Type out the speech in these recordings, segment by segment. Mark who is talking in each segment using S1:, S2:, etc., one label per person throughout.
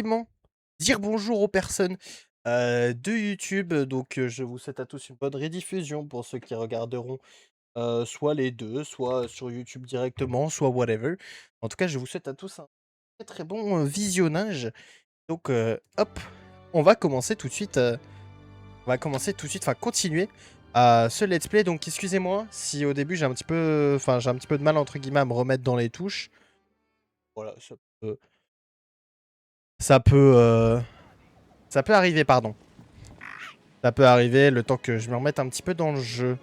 S1: Effectivement, dire bonjour aux personnes, de YouTube. Donc, je vous souhaite à tous une bonne rediffusion pour ceux qui regarderont, soit les 2, soit sur YouTube directement, soit whatever. En tout cas, je vous souhaite à tous un très, très bon, visionnage. Donc, hop, on va commencer tout de suite, enfin continuer à ce let's play. Donc excusez-moi si au début j'ai un petit peu j'ai un petit peu de mal entre guillemets à me remettre dans les touches. Voilà, ça peut, heu, ça peut arriver, pardon. Ça peut arriver le temps que je me remette un petit peu dans le jeu.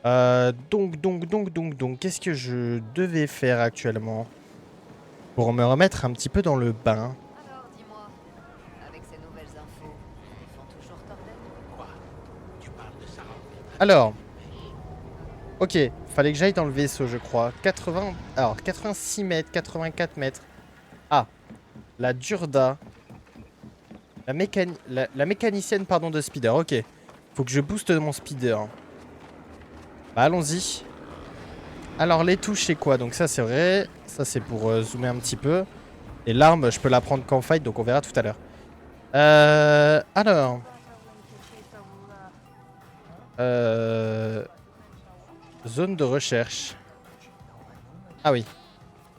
S1: Donc, qu'est-ce que je devais faire actuellement pour me remettre un petit peu dans le bain?
S2: Alors, dis-moi, avec ces nouvelles infos, ils font toujours Torden?
S1: Alors, ok, fallait que j'aille dans le vaisseau, je crois. 80, alors 86 mètres, 84 mètres. Ah, la Durda, la mécanicienne, pardon, de speeder. Ok, faut que je booste mon speeder. Bah, allons-y. Alors, les touches, c'est quoi? Donc ça, c'est vrai. Ça, c'est pour zoomer un petit peu. Et l'arme, je peux la prendre qu'en fight, donc on verra tout à l'heure. Alors. Euh, Zone de recherche. Ah oui.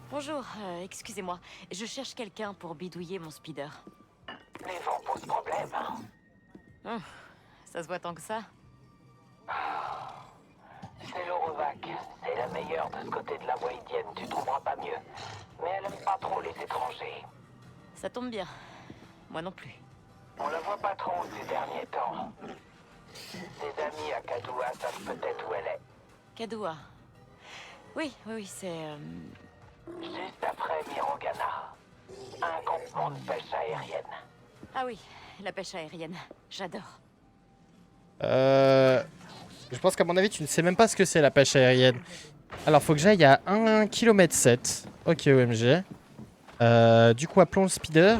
S2: Bonjour, excusez-moi, je cherche quelqu'un pour bidouiller mon speeder.
S3: Les vents posent problème.
S2: Hum, Ça se voit tant que ça?
S3: C'est l'Orovac. C'est la meilleure de ce côté de la Voidienne. Tu trouveras pas mieux. Mais elle aime pas trop les étrangers.
S2: Ça tombe bien. Moi non plus.
S3: On la voit pas trop ces derniers temps. Ses amis à Kadoua savent peut-être où elle est.
S2: Kadoua. Oui, c'est...
S3: Juste après Mirogana. Un campement de pêche aérienne.
S2: Ah oui, la pêche aérienne. J'adore.
S1: Euh, je pense qu'à mon avis, tu ne sais même pas ce que c'est la pêche aérienne. Alors, faut que j'aille à 1 km 7. Ok, OMG. Du coup, appelons le speeder.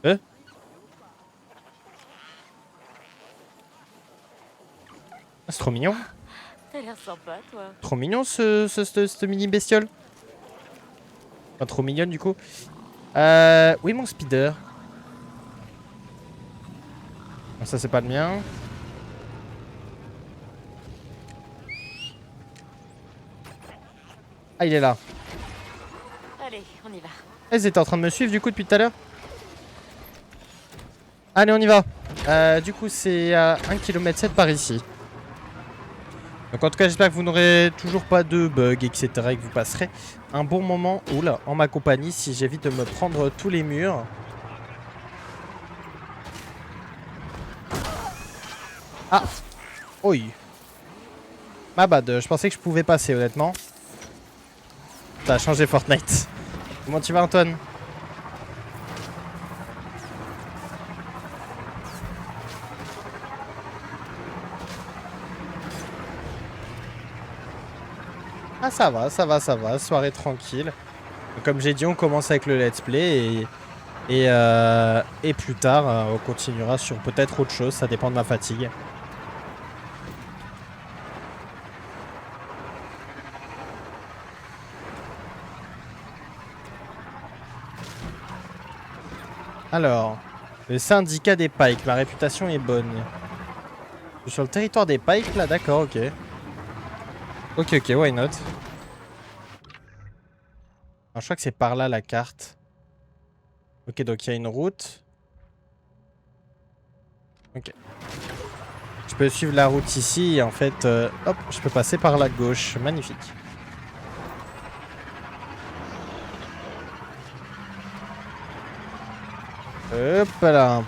S1: Euh C'est trop mignon.
S2: T'as l'air sympa, toi.
S1: Trop mignon, cette mini bestiole. Enfin, trop mignonne, du coup. Oui, mon speeder. Bon, ça, c'est pas le mien. Ah, il est là.
S2: Allez, on y va.
S1: Ils étaient en train de me suivre, du coup, depuis tout à l'heure. Allez, on y va. Du coup, c'est à 1 km 7 par ici. Donc en tout cas, j'espère que vous n'aurez toujours pas de bugs, etc. et que vous passerez un bon moment oula, en ma compagnie si j'évite de me prendre tous les murs. Ah, oui. Ma bad, je pensais que je pouvais passer honnêtement. Ça a changé Fortnite. Comment tu vas, Antoine? Ah, ça va, ça va, ça va. Soirée tranquille. Comme j'ai dit, on commence avec le let's play et plus tard, on continuera sur peut-être autre chose. Ça dépend de ma fatigue. Alors, le syndicat des Pikes, la réputation est bonne. Je suis sur le territoire des Pikes là, d'accord, ok. Ok, why not. Alors, je crois que c'est par là la carte. Ok, donc il y a une route. Ok. Je peux suivre la route ici et en fait, hop, je peux passer par la gauche. Magnifique. Hop là.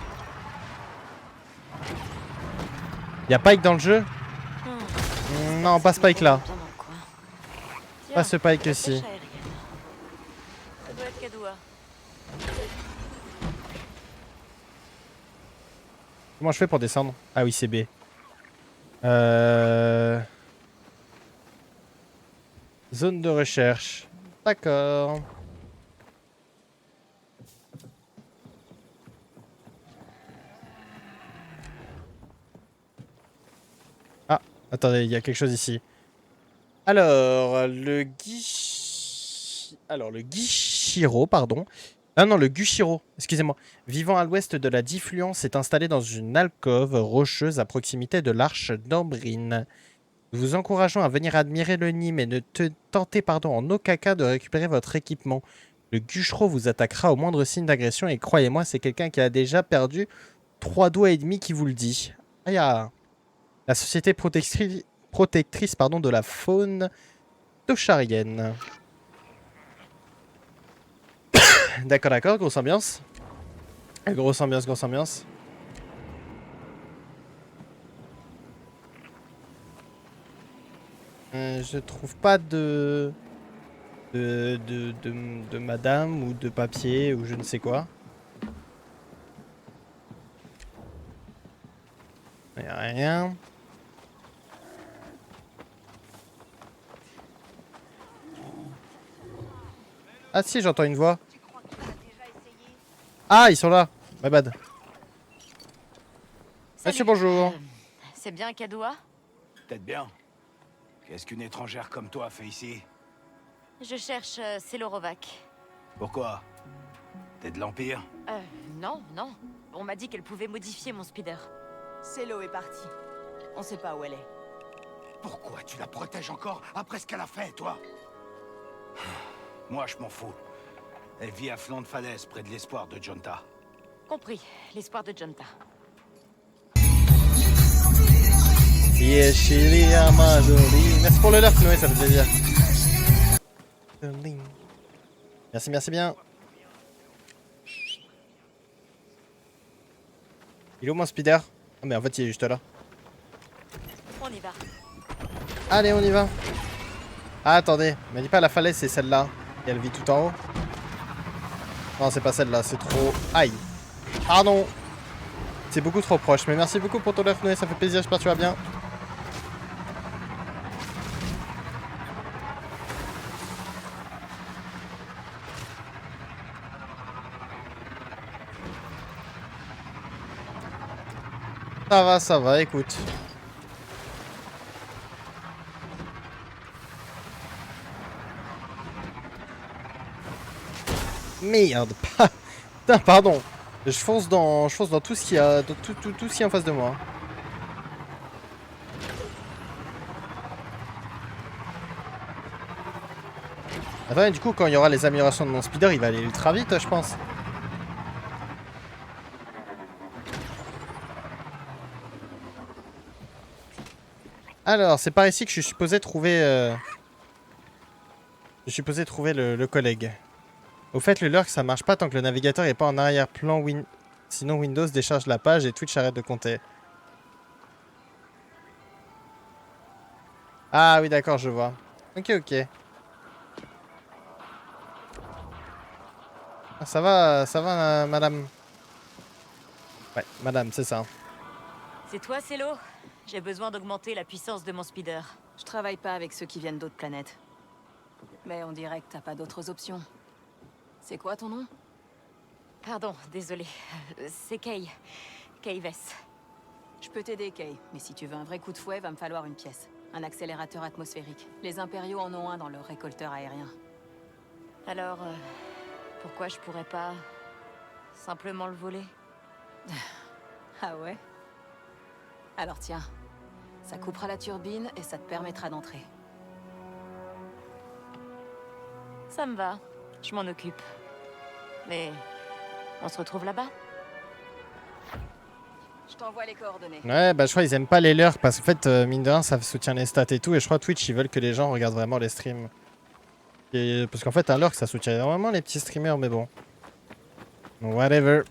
S1: Y'a Pike dans le jeu? Non, pas ce Pike là.
S2: Bien dans le coin.
S1: Pas
S2: Tiens,
S1: ce Pike
S2: la pêche
S1: ci.
S2: aérienne. Ça doit être Kadoua.
S1: Comment je fais pour descendre? Ah oui, c'est B. Euh... Zone de recherche. D'accord. Ah, attendez, il y a quelque chose ici. Alors, le Guichiro, pardon. Ah non, le Gushiro, excusez-moi. Vivant à l'ouest de la Diffluence, s'est installé dans une alcôve rocheuse à proximité de l'arche d'Ambrine. Nous vous encourageons à venir admirer le Nîmes et ne tentez en aucun cas de récupérer votre équipement. Le Gushiro vous attaquera au moindre signe d'agression et croyez-moi, c'est quelqu'un qui a déjà perdu 3 doigts et demi qui vous le dit. Ah, y a la société protectrice de la faune tocharienne. D'accord, d'accord, grosse ambiance. Grosse ambiance, grosse ambiance. Je trouve pas de madame ou de papier ou je ne sais quoi. Y a rien. Ah si, j'entends une voix. Ah, ils sont là. My bad. Monsieur,
S2: Salut.
S1: bonjour.
S2: C'est bien Kadoa?
S4: Peut-être bien. Qu'est-ce qu'une étrangère comme toi fait ici?
S2: Je cherche Selorovac.
S4: Pourquoi? T'es de l'Empire?
S2: Non, non. On m'a dit qu'elle pouvait modifier mon speeder.
S5: Célo est partie. On sait pas où elle est.
S4: Pourquoi tu la protèges encore après ce qu'elle a fait, toi? Moi, je m'en fous. Elle vit à flanc de falaise, près de l'espoir de Jonta.
S2: Compris. L'espoir de Jonta.
S1: Yeshiri Amadori. Merci pour le lurk, Noé, ça fait plaisir. Merci, merci bien. Il est où mon speeder? Ah mais en fait il est juste là.
S2: On y va.
S1: Allez, on y va. Ah attendez, me dis pas la falaise c'est celle-là. Et elle vit tout en haut. Non c'est pas celle-là, c'est trop... Aïe. Pardon. C'est beaucoup trop proche, mais merci beaucoup pour ton lurk, Noé, ça fait plaisir, j'espère que tu vas bien. Ça va, écoute. Merde. Putain, pardon. Je fonce dans tout ce qu'il y a, dans tout ce qu'il y a en face de moi. Attends, et du coup, quand il y aura les améliorations de mon speeder, il va aller ultra vite, je pense. Alors, c'est par ici que je suis supposé trouver... Je suis supposé trouver le collègue. Au fait, le lurk, ça marche pas tant que le navigateur est pas en arrière-plan. Sinon, Windows décharge la page et Twitch arrête de compter. Ah oui, d'accord, je vois. Ok, ok. Ah, ça va, madame. Ouais, madame, c'est ça.
S2: C'est toi, Célo? J'ai besoin d'augmenter la puissance de mon speeder.
S5: Je travaille pas avec ceux qui viennent d'autres planètes. Mais on dirait que t'as pas d'autres options. C'est quoi ton nom?
S2: Pardon, désolé. C'est Kay. Kay Vess.
S5: Je peux t'aider, Kay. Mais si tu veux un vrai coup de fouet, va me falloir une pièce. Un accélérateur atmosphérique. Les impériaux en ont un dans leur récolteur aérien.
S2: Alors, pourquoi je pourrais pas simplement le voler?
S5: Ah ouais? Alors tiens, ça coupera la turbine et ça te permettra d'entrer.
S2: Ça me va. Je m'en occupe. Mais on se retrouve là-bas?
S5: Je t'envoie les coordonnées.
S1: Ouais, bah je crois qu'ils aiment pas les lurks parce qu'en fait, mine de rien, ça soutient les stats et tout. Et je crois Twitch, ils veulent que les gens regardent vraiment les streams. Parce qu'en fait, un lurk, ça soutient énormément les petits streamers, mais bon. Whatever.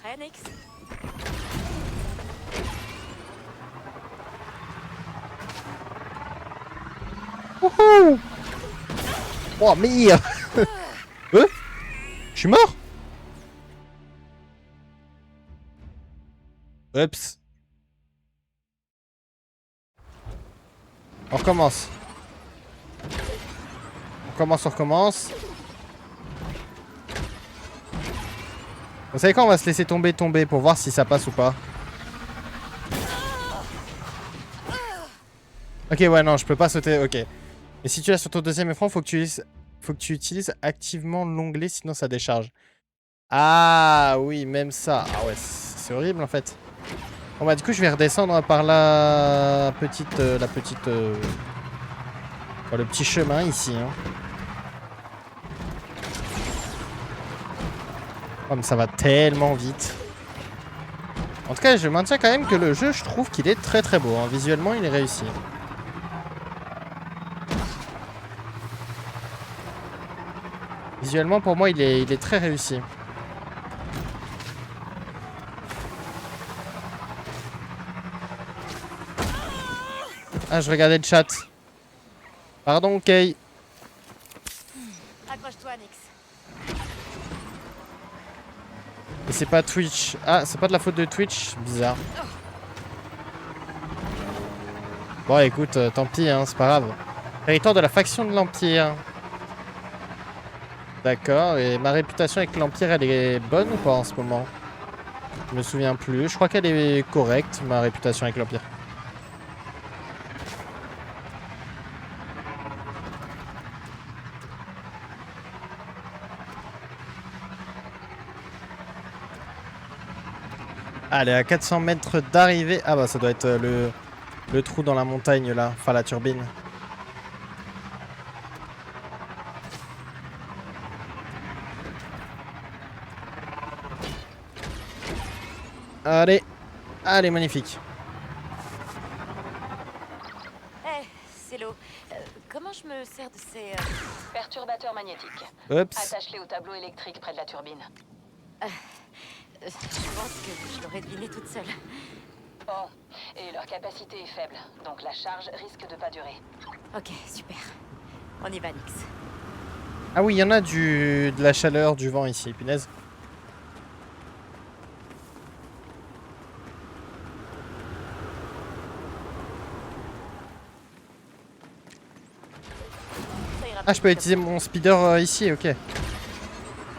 S2: Prêt, Nix?
S1: Wouhou! Oh, merde! Je suis mort? Oups. On recommence. On recommence. Vous savez quoi, on va se laisser tomber pour voir si ça passe ou pas. Ok, ouais, non, je peux pas sauter, ok. Mais si tu l'as sur ton deuxième écran, faut que tu utilises activement l'onglet, sinon ça décharge. Ah oui, même ça. Ah ouais, c'est horrible en fait. Bon bah du coup je vais redescendre par la petite... enfin, le petit chemin ici. Hein. Comme ça va tellement vite. En tout cas, je maintiens quand même que le jeu, je trouve qu'il est très très beau. Hein. Visuellement, il est réussi. Visuellement, pour moi, il est très réussi. Ah, je regardais le chat. Pardon, Kay.
S2: Accroche-toi, Nix.
S1: Et c'est pas Twitch. Ah, c'est pas de la faute de Twitch. Bizarre. Bon, écoute, tant pis, hein, c'est pas grave. Territoire de la faction de l'Empire. D'accord, et ma réputation avec l'Empire, elle est bonne ou pas en ce moment? Je me souviens plus. Je crois qu'elle est correcte, ma réputation avec l'Empire. Allez, à 400 mètres d'arrivée. Ah bah ça doit être le trou dans la montagne là. Enfin la turbine. Allez. Allez, magnifique.
S2: Hé, c'est l'eau. Comment je me sers de ces...
S5: Perturbateurs magnétiques.
S1: Oups.
S5: Attache-les au tableau électrique près de la turbine.
S2: je pense que je l'aurais deviné toute seule.
S5: Oh, et leur capacité est faible, donc la charge risque de pas durer.
S2: Ok, super. On y va, Nix.
S1: Ah oui, il y en a de la chaleur, du vent ici, punaise.
S2: Ça ira
S1: Ah, je peux utiliser mon speeder ici, ok. Je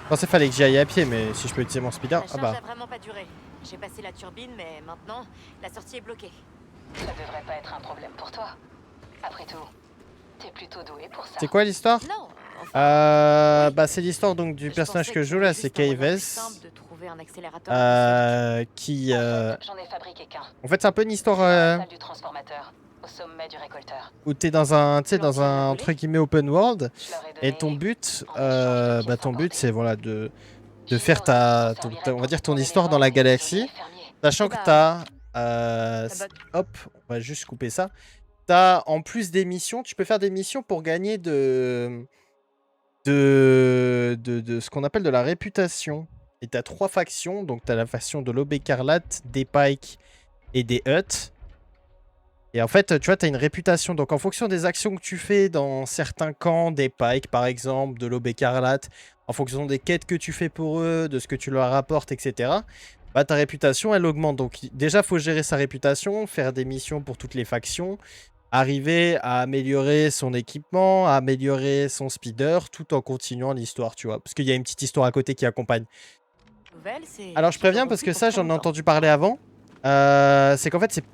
S1: pensais qu'il fallait que j'y aille à pied, mais si je peux utiliser mon speeder...
S2: La
S1: Ah
S2: charge
S1: bah...
S2: a vraiment pas duré. J'ai passé la turbine, mais maintenant, la sortie est bloquée.
S5: Ça devrait pas être un problème pour toi. Après tout, t'es plutôt doué pour ça.
S1: C'est quoi l'histoire?
S2: Non, enfin... oui.
S1: Bah c'est l'histoire donc du
S2: Je
S1: personnage
S2: pensais
S1: que je joue
S2: qu'il y
S1: là,
S2: avait
S1: c'est
S2: juste un moyen
S1: Kay
S2: plus
S1: Vess.
S2: simple de trouver un accélérateur atmosphérique.
S1: Qui...
S5: J'en ai fabriqué qu'un.
S1: En fait c'est un peu une histoire...
S5: Dans la salle du transformateur, au sommet du récolteur.
S1: où t'es dans un, tu sais, dans
S2: L'ancien l'a
S1: un
S2: volé
S1: entre guillemets open world
S5: Je leur ai
S1: et
S5: donné
S1: ton but,
S5: en échange de
S1: bah
S5: pièces
S1: ton but
S5: importées.
S1: c'est voilà de
S5: J'ignore
S1: faire
S5: si ça servirait
S1: on va dire
S5: pour
S1: ton
S5: contrôler
S1: histoire
S5: les
S1: dans la
S5: vents et les
S1: galaxie,
S5: ouvriers fermiers.
S1: sachant
S2: Eh
S1: que
S2: bah,
S1: hop, on va juste couper ça. T'as en plus des missions, tu peux faire des missions pour gagner de ce qu'on appelle de la réputation. Et t'as 3 factions, donc t'as la faction de l'Aube écarlate, des Pikes et des Hutt. Et en fait, tu vois, tu as une réputation. Donc, en fonction des actions que tu fais dans certains camps, des Pikes par exemple, de l'Aube écarlate, en fonction des quêtes que tu fais pour eux, de ce que tu leur apportes, etc., bah, ta réputation, elle augmente. Donc, déjà, il faut gérer sa réputation, faire des missions pour toutes les factions, arriver à améliorer son équipement, à améliorer son speeder, tout en continuant l'histoire, tu vois. Parce qu'il y a une petite histoire à côté qui accompagne.
S2: nouvelle, c'est...
S1: Alors, je préviens parce que ça, j'en ai entendu parler avant. C'est qu'en fait, c'est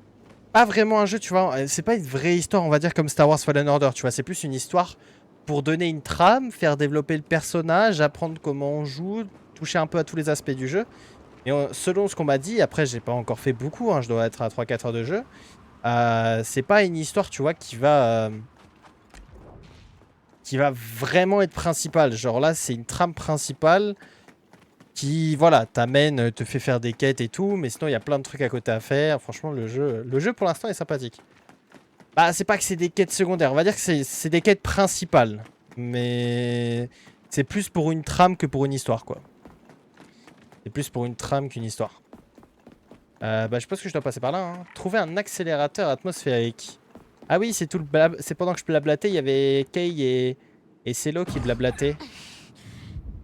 S1: pas vraiment un jeu, tu vois. C'est pas une vraie histoire, on va dire, comme Star Wars Fallen Order, tu vois. C'est plus une histoire pour donner une trame, faire développer le personnage, apprendre comment on joue, toucher un peu à tous les aspects du jeu. Et selon ce qu'on m'a dit, après, j'ai pas encore fait beaucoup, hein, je dois être à 3-4 heures de jeu. C'est pas une histoire, tu vois, qui va vraiment être principale. Genre là, c'est une trame principale qui, voilà, t'amène, te fait faire des quêtes et tout, mais sinon il y a plein de trucs à côté à faire. Franchement, le jeu pour l'instant est sympathique. Bah, c'est pas que c'est des quêtes secondaires, on va dire que c'est des quêtes principales, mais c'est plus pour une trame que pour une histoire, quoi. C'est plus pour une trame qu'une histoire. Bah, je pense que je dois passer par là. Hein. Trouver un accélérateur atmosphérique. Ah oui, c'est tout le c'est pendant que je blablatais, il y avait Kay et Celo qui blablataient.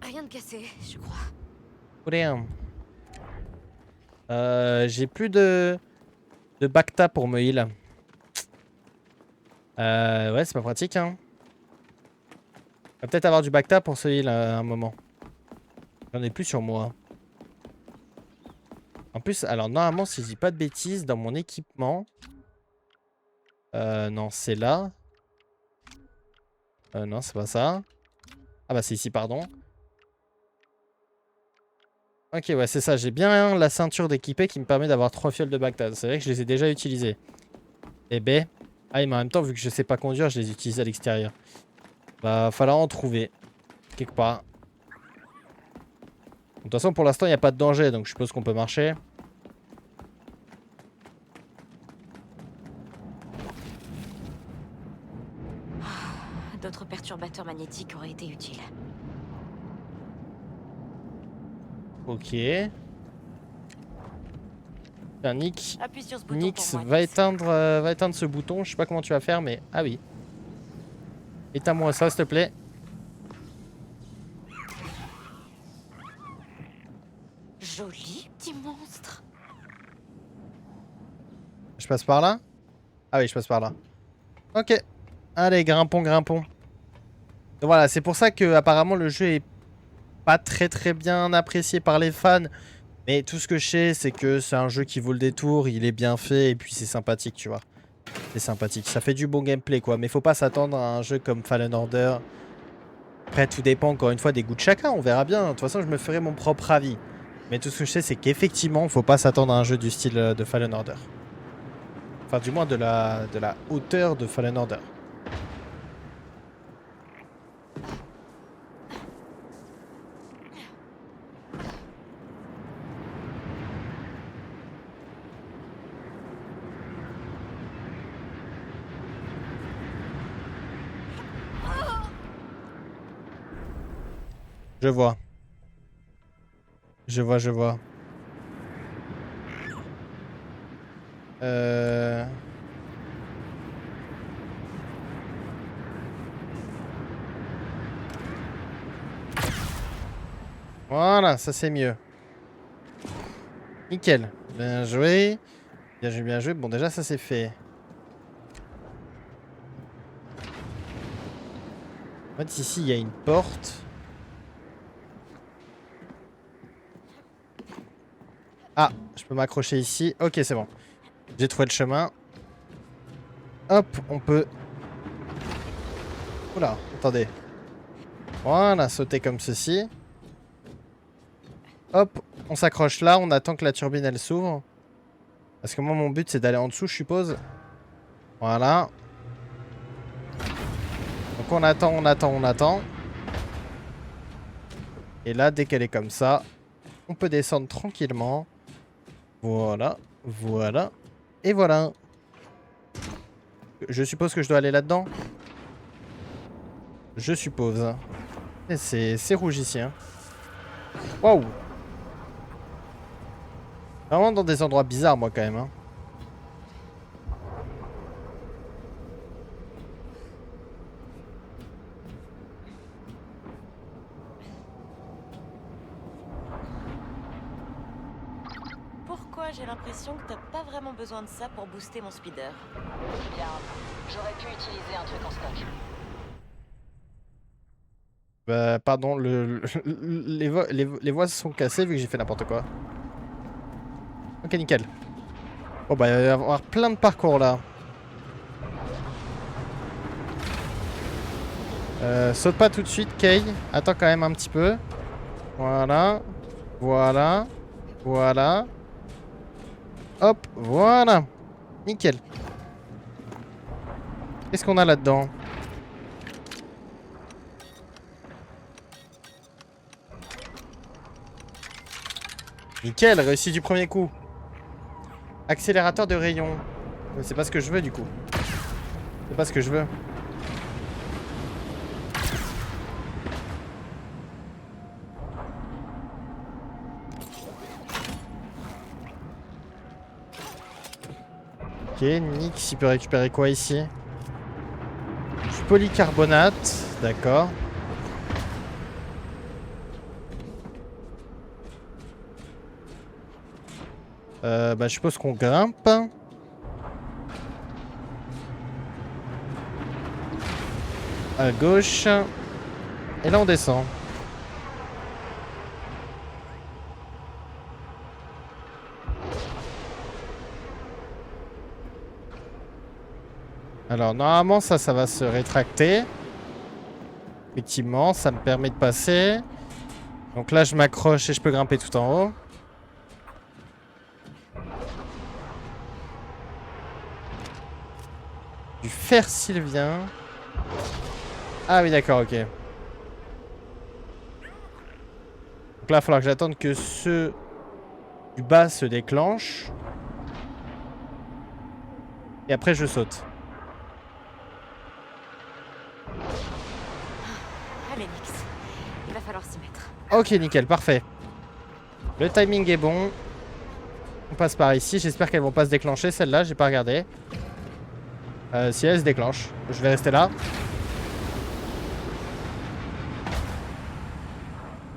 S2: Rien de cassé, je crois.
S1: Rien. J'ai plus de Bacta pour me heal. Ouais, c'est pas pratique, hein. On va peut-être avoir du Bacta pour se heal à un moment. J'en ai plus sur moi. En plus, alors normalement, si je dis pas de bêtises, dans mon équipement... non, c'est là. Non, c'est pas ça. Ah bah c'est ici, pardon. Ok, ouais, c'est ça. J'ai bien la ceinture d'équipé qui me permet d'avoir 3 fioles de Bagdad. C'est vrai que je les ai déjà utilisées. Eh ben. Ah, mais en même temps, vu que je sais pas conduire, je les utilise à l'extérieur. Va falloir en trouver. Quelque part. De toute façon, pour l'instant, il n'y a pas de danger, donc je suppose qu'on peut marcher.
S2: D'autres perturbateurs magnétiques auraient été utiles.
S1: Ok. Tiens, Nick.
S2: Appuie sur ce bouton
S1: Nix,
S2: pour moi,
S1: va
S2: Nix.
S1: éteindre ce bouton. Je sais pas comment tu vas faire, mais... Ah oui. Éteins-moi ça, s'il te plaît.
S2: Joli petit monstre.
S1: Je passe par là? Ah oui, je passe par là. Ok. Allez, grimpons, grimpons. Donc voilà, c'est pour ça que apparemment le jeu est pas très bien apprécié par les fans. Mais tout ce que je sais, c'est que c'est un jeu qui vaut le détour, il est bien fait et puis c'est sympathique, tu vois. C'est sympathique. Ça fait du bon gameplay, quoi. Mais faut pas s'attendre à un jeu comme Fallen Order. Après, tout dépend encore une fois des goûts de chacun. On verra bien. De toute façon, je me ferai mon propre avis. Mais tout ce que je sais, c'est qu'effectivement, faut pas s'attendre à un jeu du style de Fallen Order. Enfin, du moins de la hauteur de Fallen Order. Je vois. Je vois, je vois. Voilà, ça c'est mieux. Nickel. Bien joué. Bien joué, bien joué. Bon, déjà, ça c'est fait. En fait, ici, il y a une porte. Ah, je peux m'accrocher ici. Ok, c'est bon. J'ai trouvé le chemin. Hop, on peut... Oula, attendez. Voilà, sauter comme ceci. Hop, on s'accroche là, on attend que la turbine elle s'ouvre. Parce que moi mon but c'est d'aller en dessous, je suppose. Voilà. Donc on attend, on attend, on attend. Et là, dès qu'elle est comme ça, on peut descendre tranquillement. Voilà, voilà. Et voilà. Je suppose que je dois aller là-dedans. Je suppose. C'est rouge ici, hein. Waouh. Vraiment dans des endroits bizarres, moi, quand même, hein.
S2: Pourquoi j'ai l'impression que t'as pas vraiment besoin de ça pour booster mon speeder?
S5: Bien, j'aurais pu utiliser un truc en stock.
S1: Bah, pardon, les voies se sont cassées vu que j'ai fait n'importe quoi. Ok, nickel. Bon, bah, il va y avoir plein de parcours là. Saute pas tout de suite, Kay. Attends quand même un petit peu. Voilà. Voilà. Voilà. Hop, voilà. Nickel. Qu'est-ce qu'on a là-dedans? Nickel, réussi du premier coup. Accélérateur de rayon. C'est pas ce que je veux du coup. C'est pas ce que je veux. Ok, Nix, il peut récupérer quoi ici? Du polycarbonate, d'accord. Bah, je suppose qu'on grimpe. À gauche. Et là, on descend. Alors, normalement, ça va se rétracter. Effectivement, ça me permet de passer. Donc là, je m'accroche et je peux grimper tout en haut. Du fer sylvien. Ah oui, d'accord, ok. Donc là, il va falloir que j'attende que ceux du bas se déclenchent. Et après, je saute.
S2: Allez, Nix. Il va falloir s'y mettre.
S1: Ok, nickel, parfait. Le timing est bon. On passe par ici. J'espère qu'elles vont pas se déclencher, celle-là. J'ai pas regardé. Si elle se déclenche, je vais rester là.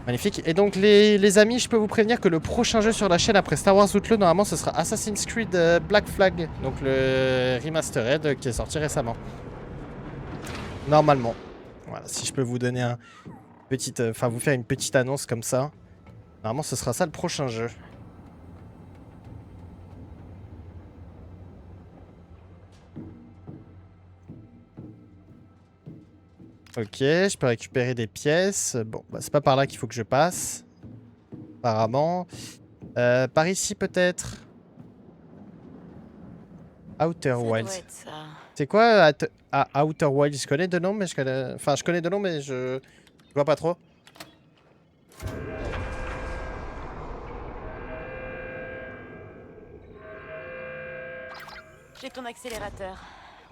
S1: Magnifique. Et donc les amis, je peux vous prévenir que le prochain jeu sur la chaîne après Star Wars Outlaw, normalement ce sera Assassin's Creed Black Flag. Donc le remastered qui est sorti récemment. Normalement. Voilà, si je peux vous donner un petit, enfin vous faire une petite annonce comme ça. Normalement ce sera ça le prochain jeu. Ok, je peux récupérer des pièces. Bon, bah, c'est pas par là qu'il faut que je passe. Apparemment. Par ici peut-être. Outer
S2: Ça doit
S1: Wilds.
S2: être ça.
S1: C'est quoi Outer Wilds? Je connais de nom, mais je connais... Enfin, je connais de nom, mais je vois pas trop.
S2: J'ai ton accélérateur.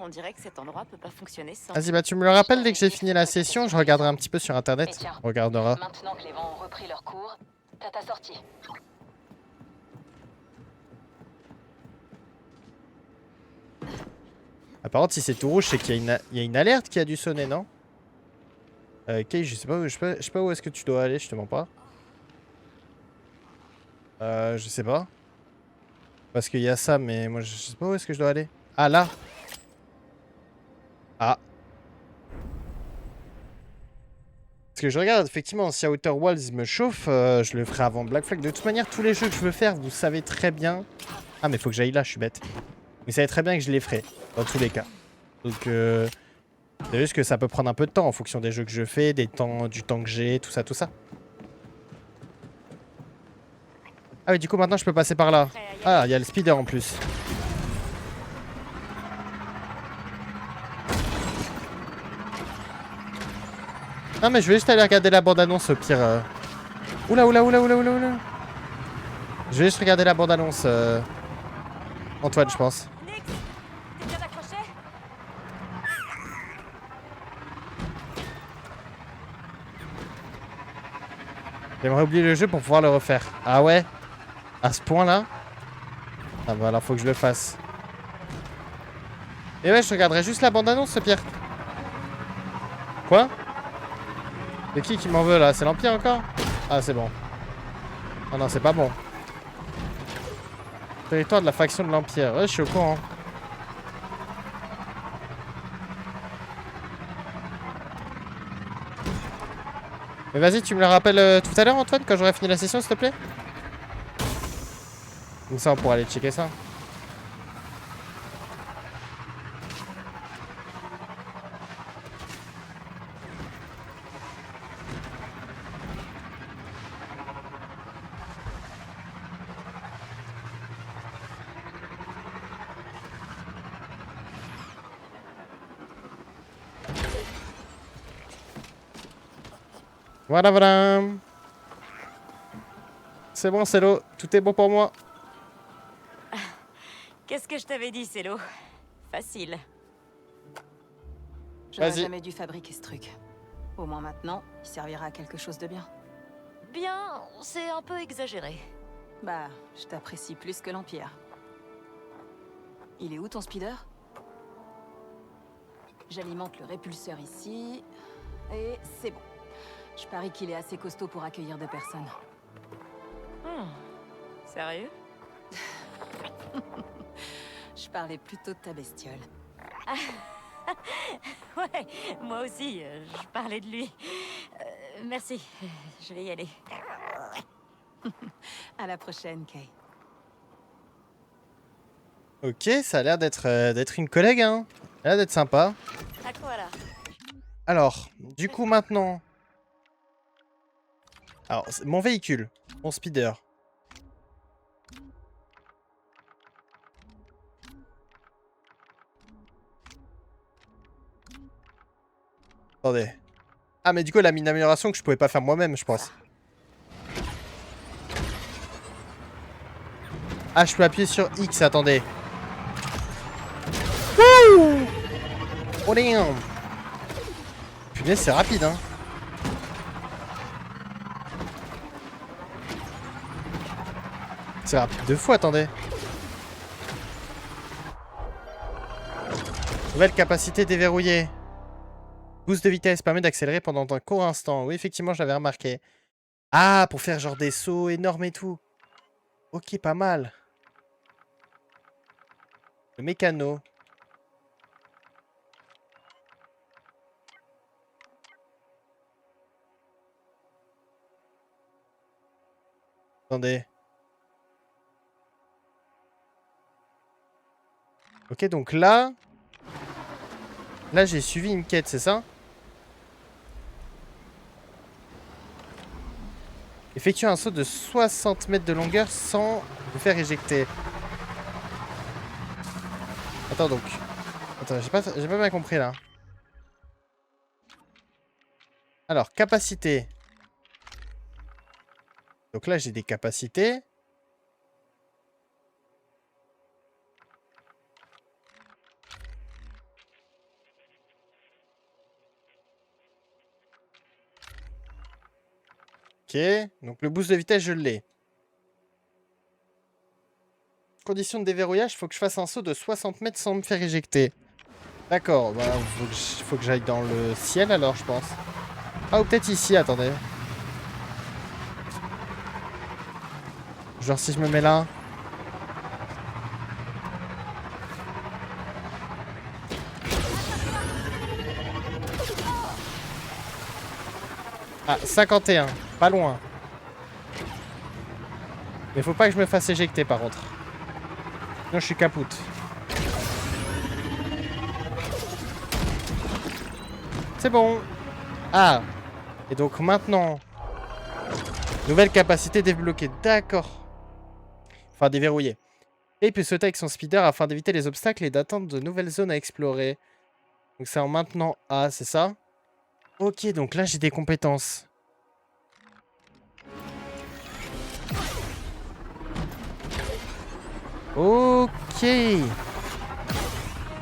S2: On dirait que cet endroit peut pas fonctionner sans.
S1: Vas-y, bah tu me le rappelles dès que j'ai fini la session. Je regarderai un petit peu sur internet.
S5: Et tiens,
S1: On regardera.
S5: maintenant que les vents ont repris leur cours, t'as ta sortie.
S1: Ah, par contre, si c'est tout rouge, c'est qu'il y a une alerte qui a dû sonner, non? Ok, je sais pas où, je sais pas où est-ce que tu dois aller, je te mens pas. Je sais pas. Parce qu'il y a ça, mais moi je sais pas où est-ce que je dois aller. Ah, là. Ah. Parce que je regarde, effectivement, si Outer Wilds me chauffe, je le ferai avant Black Flag. De toute manière, tous les jeux que je veux faire, vous savez très bien... Ah, mais faut que j'aille là, je suis bête. Vous savez très bien que je les ferai, dans tous les cas. Donc, c'est juste que ça peut prendre un peu de temps en fonction des jeux que je fais, du temps que j'ai, tout ça, tout ça. Ah oui, du coup, maintenant, je peux passer par là. Ah, il y a le speeder en plus. Non, mais je vais juste aller regarder la bande-annonce au pire. Oula, oula, oula, oula, oula, oula. Je vais juste regarder la bande-annonce, Antoine, je pense.
S2: Nix, t'es bien accroché?
S1: J'aimerais oublier le jeu pour pouvoir le refaire. Ah ouais? À ce point-là? Ah bah alors faut que je le fasse. Et ouais, je regarderai juste la bande-annonce, au pire. Quoi? C'est qui m'en veut là? C'est l'Empire encore? Ah, c'est bon. Ah non, c'est pas bon. Territoire de la faction de l'Empire. Ouais, je suis au courant. Mais vas-y, tu me le rappelles tout à l'heure, Antoine, quand j'aurai fini la session, s'il te plaît? Comme ça, on pourra aller checker ça. Voilà, voilà. C'est bon, c'est l'eau. Tout est bon pour moi.
S2: Qu'est-ce que je t'avais dit, Célo? Facile.
S5: J'aurais
S1: Vas-y.
S5: jamais dû fabriquer ce truc. Au moins maintenant, il servira à quelque chose de bien.
S2: Bien, c'est un peu exagéré.
S5: Bah, je t'apprécie plus que l'Empire. Il est où ton speeder? J'alimente le répulseur ici. Et c'est bon. Je parie qu'il est assez costaud pour accueillir 2 personnes.
S2: Sérieux?
S5: Je parlais plutôt de ta bestiole.
S2: Ouais, moi aussi, je parlais de lui. Merci, je vais y aller.
S5: À la prochaine, Kay.
S1: Ok, ça a l'air d'être une collègue, hein. Ça a l'air d'être sympa.
S2: À quoi là?
S1: Alors, du coup, maintenant... Alors, mon véhicule, mon speeder. Attendez. Ah, mais du coup, elle a mis une amélioration que je pouvais pas faire moi-même, je pense. Ah, je peux appuyer sur X, attendez. Wouh! Oh, damn! Punaise, c'est rapide, hein. C'est rapide de fou, attendez. Nouvelle capacité déverrouillée. Boost de vitesse permet d'accélérer pendant un court instant. Oui, effectivement, je l'avais remarqué. Ah, pour faire genre des sauts énormes et tout. Ok, pas mal. Le mécano. Attendez. Ok, donc là... Là, j'ai suivi une quête, c'est ça? Effectue un saut de 60 mètres de longueur sans vous faire éjecter. Attends donc. Attends, j'ai pas bien compris là. Alors, capacité. Donc là, j'ai des capacités. Ok. Donc le boost de vitesse, je l'ai. Condition de déverrouillage, faut que je fasse un saut de 60 mètres sans me faire éjecter. D'accord, bah faut que j'aille dans le ciel alors, je pense. Ah, ou peut-être ici, attendez. Genre si je me mets là. Ah, 51, pas loin. Mais faut pas que je me fasse éjecter par contre. Sinon je suis capoute. C'est bon. Ah. Et donc maintenant... Nouvelle capacité débloquée. D'accord. Enfin déverrouillée. Et il peut sauter avec son speeder afin d'éviter les obstacles et d'atteindre de nouvelles zones à explorer. Donc c'est en maintenant A, c'est ça? Ok, donc là j'ai des compétences. Ok.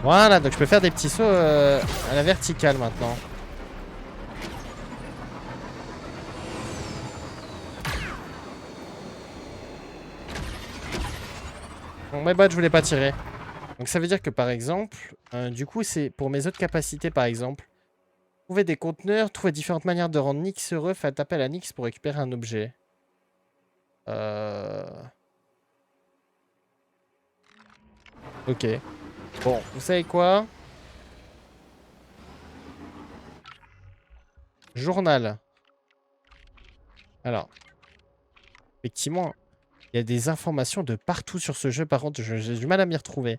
S1: Voilà, donc je peux faire des petits sauts à la verticale maintenant. Donc my bad, je voulais pas tirer. Donc ça veut dire que par exemple, du coup c'est pour mes autres capacités par exemple. Trouver des conteneurs, trouver différentes manières de rendre Nyx heureux, faites appel à Nyx pour récupérer un objet. Ok. Bon, vous savez quoi? Journal. Alors. Effectivement, il y a des informations de partout sur ce jeu. Par contre, j'ai du mal à m'y retrouver.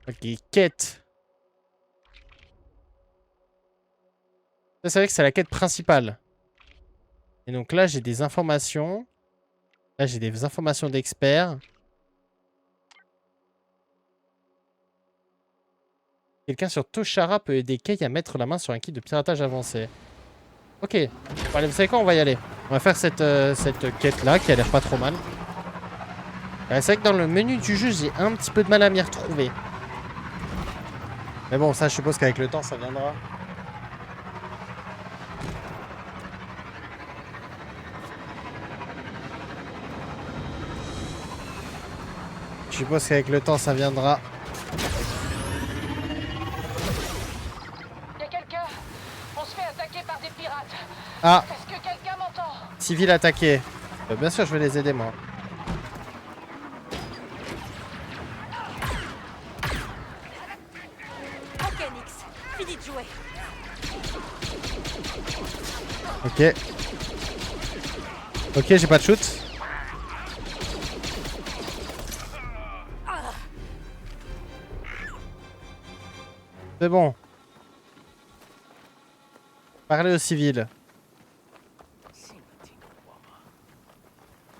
S1: Ok, quête. Ça, c'est vrai que c'est la quête principale. Et donc là, j'ai des informations. Là, j'ai des informations d'experts. Quelqu'un sur Toshara peut aider Kei à mettre la main sur un kit de piratage avancé. Ok. Bon, allez, vous savez quoi? On va y aller. On va faire cette quête-là, qui a l'air pas trop mal. C'est vrai que dans le menu du jeu, j'ai un petit peu de mal à m'y retrouver. Mais bon, ça, je suppose qu'avec le temps, ça viendra. Je suppose qu'avec le temps, ça viendra.
S3: Y'a quelqu'un. On se fait attaquer par des pirates.
S1: Ah,
S3: Est-ce que quelqu'un m'entend?
S1: civil attaqué. Bien sûr, je vais les aider, moi.
S2: Ok, Nyx, fini de jouer.
S1: Ok. Ok, j'ai pas de shoot. C'est bon. Parler aux civils.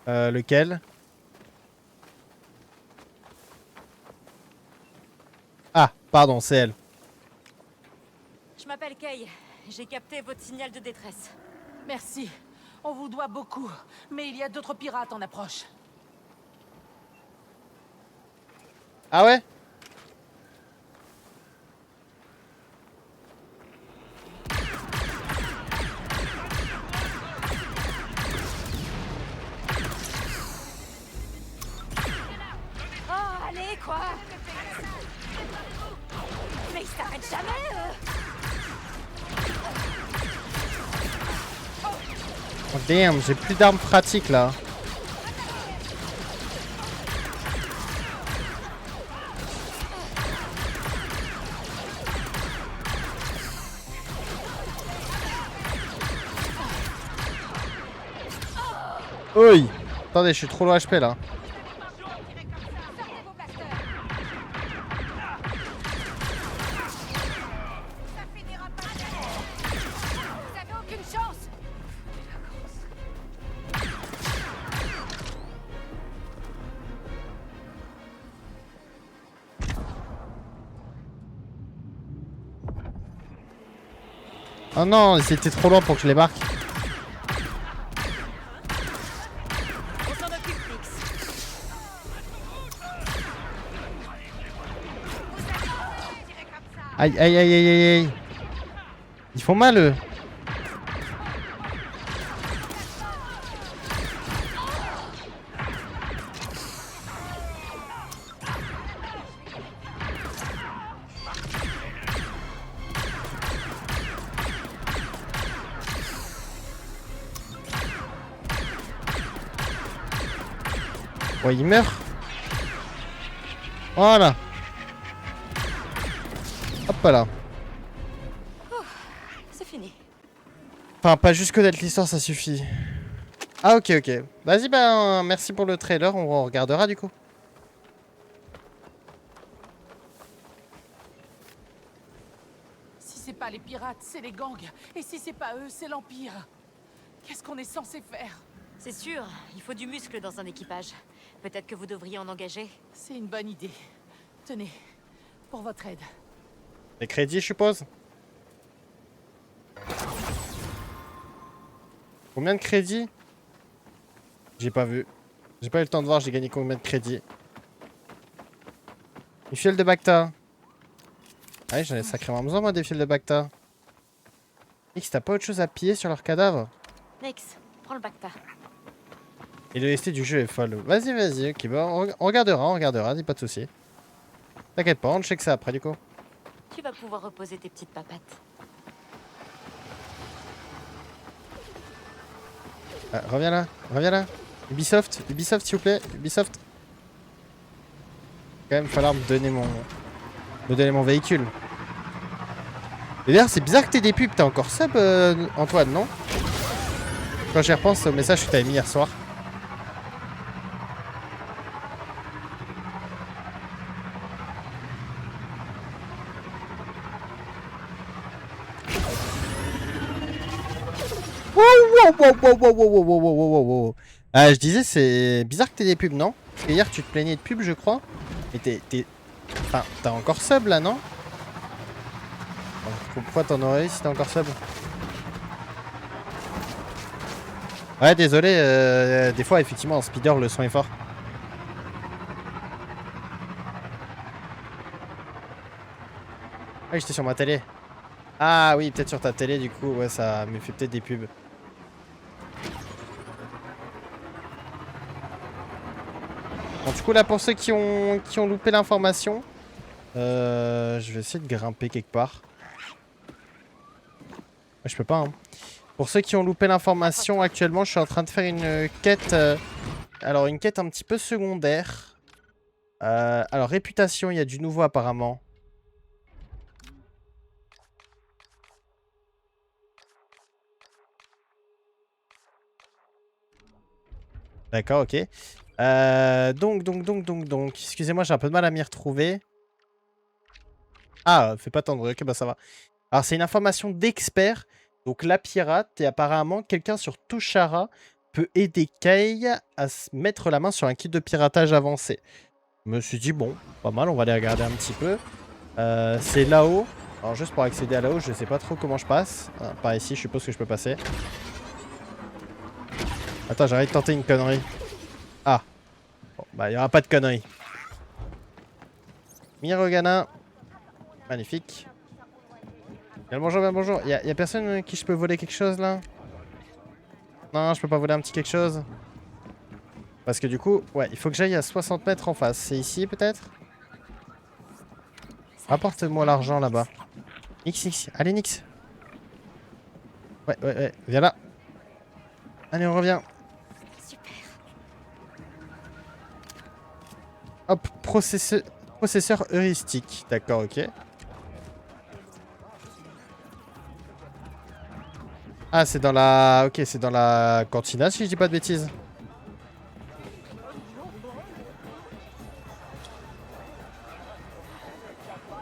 S1: Lequel? Ah, pardon, c'est elle.
S2: Je m'appelle Kay. J'ai capté votre signal de détresse.
S6: Merci. On vous doit beaucoup. Mais il y a d'autres pirates en approche.
S1: Ah ouais?
S2: Oh, allez, quoi! Mais ils s'arrêtent jamais,
S1: Oh damn, j'ai plus d'armes pratiques là. Oui. Attendez, je suis trop low HP là.
S2: Vous avez aucune chance!
S1: Oh non, c'était trop loin pour que je les marque.
S2: On s'en occupe, Nix.
S1: Aïe aïe aïe aïe aïe aïe. Ils font mal eux. Ouais, il meurt. Voilà. Hop là.
S2: C'est fini.
S1: Enfin, pas juste connaître l'histoire, ça suffit. Ah ok, ok. Vas-y, ben, merci pour le trailer, on regardera du coup.
S6: Si c'est pas les pirates, c'est les gangs. Et si c'est pas eux, c'est l'Empire. Qu'est-ce qu'on est censé faire?
S2: C'est sûr, il faut du muscle dans un équipage. Peut-être que vous devriez en engager.
S6: C'est une bonne idée. Tenez, pour votre aide.
S1: Les crédits, je suppose. Combien de crédits? J'ai pas vu. J'ai pas eu le temps de voir, j'ai gagné combien de crédits. Une fiole de Bacta. Ah oui, j'en ai sacrément besoin, moi, des fils de Bacta. X, t'as pas autre chose à piller sur leur cadavre?
S2: Nix, prends le Bacta.
S1: Et l'OST du jeu est folle. Vas-y, vas-y, ok, bah, on regardera, dis pas de soucis. T'inquiète pas, on check ça après, du coup.
S2: Tu vas pouvoir reposer tes petites papates.
S1: Ah, reviens là, reviens là. Ubisoft, Ubisoft s'il vous plaît, Ubisoft. Quand même falloir me donner mon véhicule. Et d'ailleurs c'est bizarre que t'aies des pubs, t'as encore sub Antoine, non? Quand j'y repense au message que t'avais mis hier soir. Wow. Je disais, c'est bizarre que t'aies des pubs, non? Parce que hier, tu te plaignais de pubs, je crois. Et Enfin, t'as encore sub, là, non? Pourquoi t'en aurais si t'as encore sub? Ouais, désolé, des fois, effectivement, en speeder, le son est fort. Ah, j'étais sur ma télé. Ah oui, peut-être sur ta télé, du coup, ouais, ça me fait peut-être des pubs. Bon, du coup, là, pour ceux qui ont loupé l'information, je vais essayer de grimper quelque part. Je peux pas, hein. Pour ceux qui ont loupé l'information, actuellement, je suis en train de faire une quête. Alors, une quête un petit peu secondaire. Alors, réputation, il y a du nouveau apparemment. D'accord, ok. Donc. Excusez-moi, j'ai un peu de mal à m'y retrouver. Ah, fais pas tendre. Ok, bah ça va. Alors, c'est une information d'expert. Donc la pirate, et apparemment, quelqu'un sur Tushara peut aider Kay à se mettre la main sur un kit de piratage avancé. Je me suis dit, bon, pas mal, on va aller regarder un petit peu. C'est là-haut. Alors juste pour accéder à là-haut, je sais pas trop comment je passe. Ah, par ici, je suppose que je peux passer. Attends, j'arrête de tenter une connerie. Ah. Bon, bah, il n'y aura pas de connerie. Mirogana. Magnifique. Bien le bonjour, bien le bonjour. Y a personne à qui je peux voler quelque chose là? Non, je peux pas voler un petit quelque chose. Parce que du coup, ouais, il faut que j'aille à 60 mètres en face. C'est ici peut-être? Rapporte-moi l'argent là-bas. Nix. Allez, Nix. Ouais. Viens là. Allez, on revient.
S2: Super.
S1: Hop, processeur heuristique. D'accord, ok. Ah, c'est dans la... Ok, c'est dans la cantina, si je dis pas de bêtises.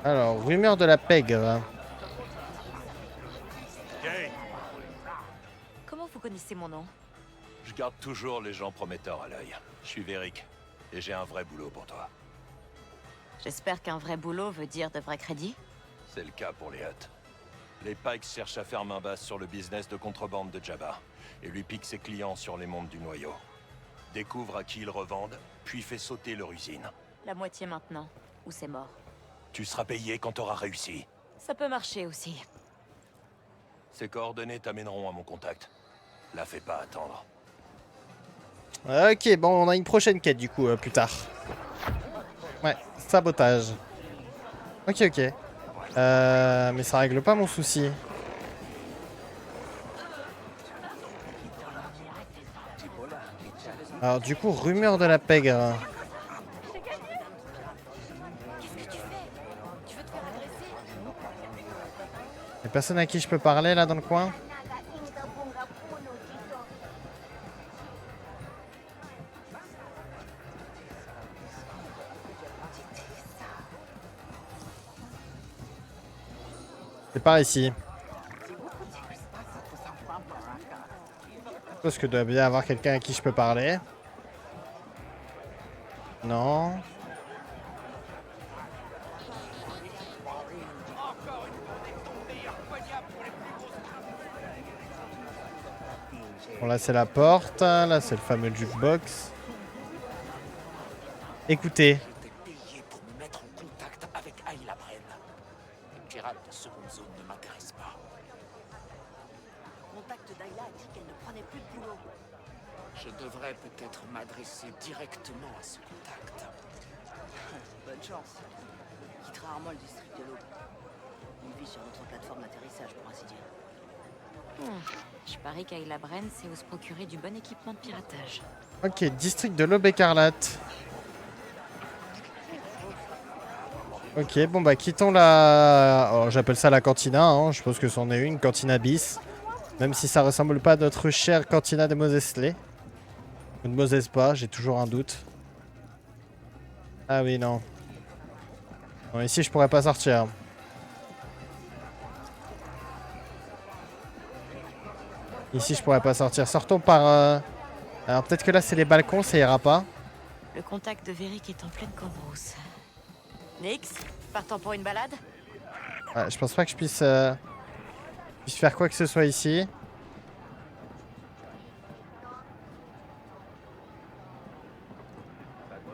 S1: Alors, rumeur de la pègre.
S7: Kay,
S2: Comment vous connaissez mon nom?
S7: je garde toujours les gens prometteurs à l'œil. Je suis Véric, et j'ai un vrai boulot pour toi.
S2: J'espère qu'un vrai boulot veut dire de vrais crédits.
S7: C'est le cas pour les Hutt. Les Pikes cherchent à faire main basse sur le business de contrebande de Jabba, et lui piquent ses clients sur les mondes du noyau. Découvre à qui ils revendent, puis fait sauter leur usine.
S2: La moitié maintenant, ou c'est mort.
S7: Tu seras payé quand t'auras réussi.
S2: Ça peut marcher aussi.
S7: Ces coordonnées t'amèneront à mon contact. La fais pas attendre.
S1: Ok, bon, on a une prochaine quête du coup, plus tard. Ouais, sabotage. Ok. Mais ça règle pas mon souci. Alors du coup, rumeur de la pègre. Y'a personne à qui je peux parler là dans le coin? C'est par ici. Je pense que doit bien avoir quelqu'un à qui je peux parler. Non. Bon là c'est la porte, là c'est le fameux jukebox. Écoutez.
S8: Je t'ai payé pour me mettre en contact avec Ayla Bren. Les pirates de seconde zone ne m'intéressent pas.
S9: Le contact d'Ayla a dit qu'elle ne prenait plus de boulot.
S8: Je devrais peut-être m'adresser directement à ce contact.
S9: Bonne chance. Il quitte rarement le district de l'eau. Il vit sur notre plateforme d'atterrissage, pour ainsi dire.
S2: Je parie qu'Ayla Bren sait où se procurer du bon équipement de piratage.
S1: Ok, district de l'Aube écarlate. Ok, bon bah quittons la... Oh, j'appelle ça la cantina, hein. Je pense que c'en est une, cantina bis. Même si ça ressemble pas à notre chère cantina de Moses Slay. Ou de Moses pas, j'ai toujours un doute. Ah oui, non. Non, ici je pourrais pas sortir. Ici je pourrais pas sortir. Sortons par... Alors peut-être que là c'est les balcons, ça ira pas.
S2: Le contact de Véric est en pleine cambrousse. Nix, partant pour une balade?
S1: Ouais, je pense pas que je puisse faire quoi que ce soit ici.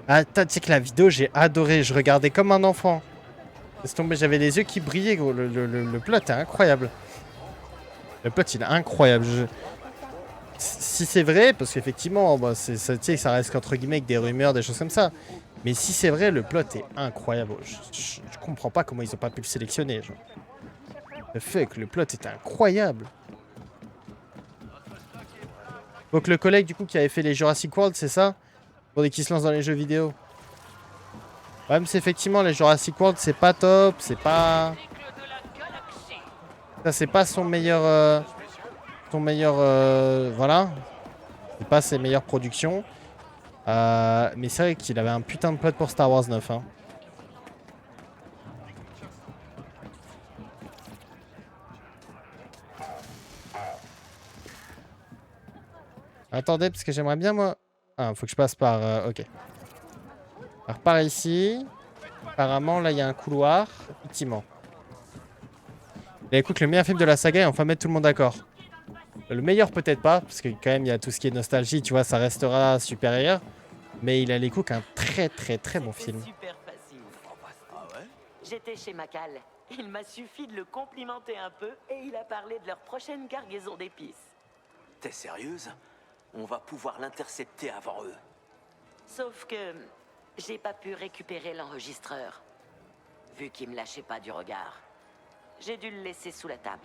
S1: Ah, tu sais que la vidéo, j'ai adoré. Je regardais comme un enfant. Laisse tomber, j'avais les yeux qui brillaient, gros. Le plot est incroyable. Le plot, il est incroyable. Si c'est vrai, parce qu'effectivement, bah, ça reste qu'entre guillemets avec des rumeurs, des choses comme ça. Mais si c'est vrai, le plot est incroyable. Je comprends pas comment ils ont pas pu le sélectionner. Genre. Le fait que le plot est incroyable. Donc le collègue du coup qui avait fait les Jurassic World, c'est ça? Pour des qui se lancent dans les jeux vidéo. Ouais, mais c'est effectivement les Jurassic World, c'est pas top, c'est pas... Ça c'est pas son meilleur... voilà. C'est pas ses meilleures productions. Mais c'est vrai qu'il avait un putain de plot pour Star Wars 9. Hein. Attendez, parce que j'aimerais bien, moi... Ah, faut que je passe par... ok. Alors, par ici. Apparemment, là, il y a un couloir. Effectivement. Et écoute, le meilleur film de la saga, et enfin mettre tout le monde d'accord. Le meilleur, peut-être pas, parce que quand même, il y a tout ce qui est nostalgie, tu vois, ça restera supérieur. Mais il a les coups qu'un très, très, très bon film.
S10: Super facile.
S8: Ah ouais?
S10: J'étais chez Macal. Il m'a suffi de le complimenter un peu et il a parlé de leur prochaine cargaison d'épices.
S8: T'es sérieuse? On va pouvoir l'intercepter avant eux.
S10: Sauf que j'ai pas pu récupérer l'enregistreur, vu qu'il me lâchait pas du regard. J'ai dû le laisser sous la table.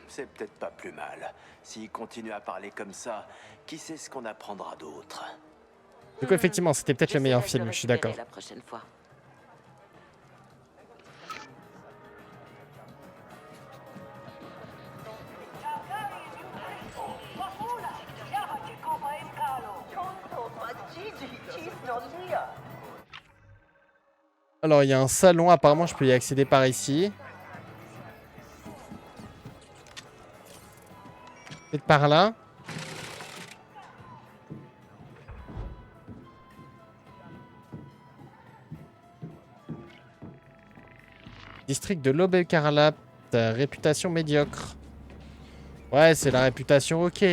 S8: C'est peut-être pas plus mal. S'il continue à parler comme ça, qui sait ce qu'on apprendra d'autre?
S1: Du coup, effectivement, c'était peut-être le meilleur
S10: J'essaierai de
S1: film, je suis
S10: récupérer
S1: d'accord.
S10: la prochaine fois.
S1: Alors, il y a un salon, apparemment, je peux y accéder par ici. Peut-être par là. District de l'Aube-Écarlate, réputation médiocre. Ouais, c'est la réputation, ok.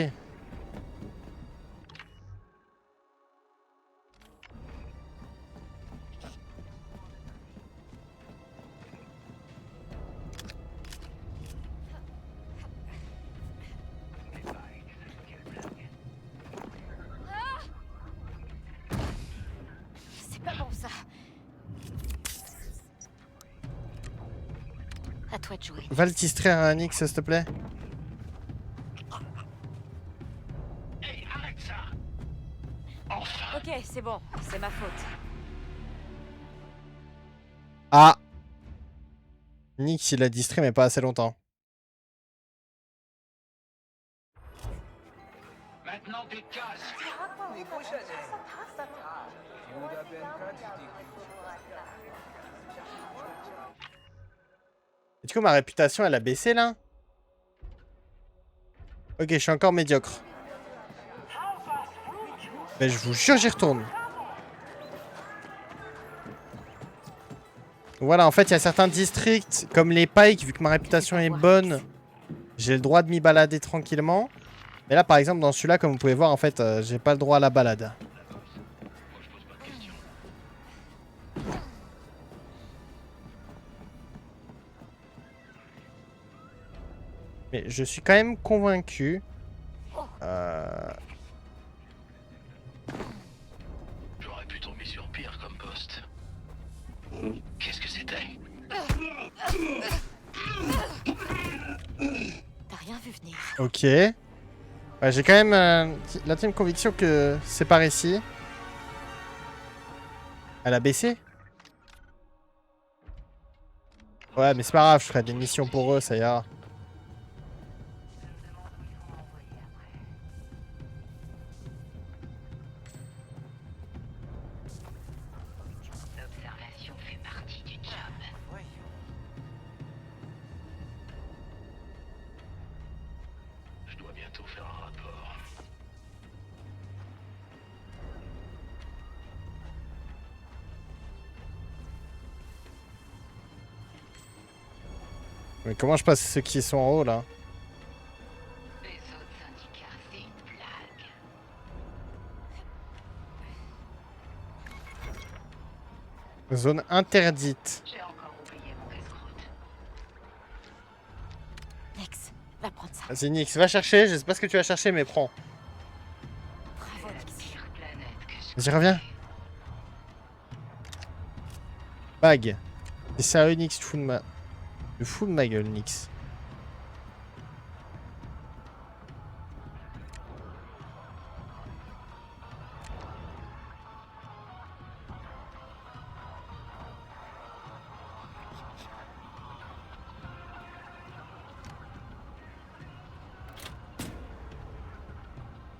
S2: C'est pas bon ça. À toi de jouer.
S1: Va le distraire à Nix, s'il te plaît.
S4: Hey, arrête ça! Enfin!
S2: Ok, c'est bon. C'est ma faute.
S1: Ah! Nix, il a distrait, mais pas assez longtemps.
S4: Maintenant des casques!
S1: Et du coup, ma réputation, elle a baissé, là? Ok, je suis encore médiocre. Mais je vous jure, j'y retourne. Voilà, en fait, il y a certains districts, comme les Pikes, vu que ma réputation est bonne, j'ai le droit de m'y balader tranquillement. Mais là, par exemple, dans celui-là, comme vous pouvez voir, en fait, j'ai pas le droit à la balade. Mais je suis quand même convaincu.
S4: J'aurais pu tomber sur pire comme poste. Qu'est-ce que c'était?
S2: T'as rien vu venir.
S1: Ok. Ouais, j'ai quand même l'intime conviction que c'est par ici. Elle a baissé? Ouais, mais c'est pas grave, je ferai des missions pour eux, ça ira.
S10: L'observation fait partie du job.
S4: Je dois bientôt faire un rapport.
S1: Mais comment je passe ceux qui sont en haut, là?
S10: Les autres syndicats, c'est une blague.
S1: Zone interdite.
S10: J'ai encore oublié mon casse-croûte.
S2: Nex, va prendre ça.
S1: Vas-y, Nix, va chercher. Je sais pas ce que tu vas chercher, mais prends.
S2: Bravo,
S10: La
S2: Nex.
S10: pire planète que je
S1: Vas-y, reviens. Bag. C'est sérieux, Nix, tu fous de ma... Tu fous de ma gueule, Nix.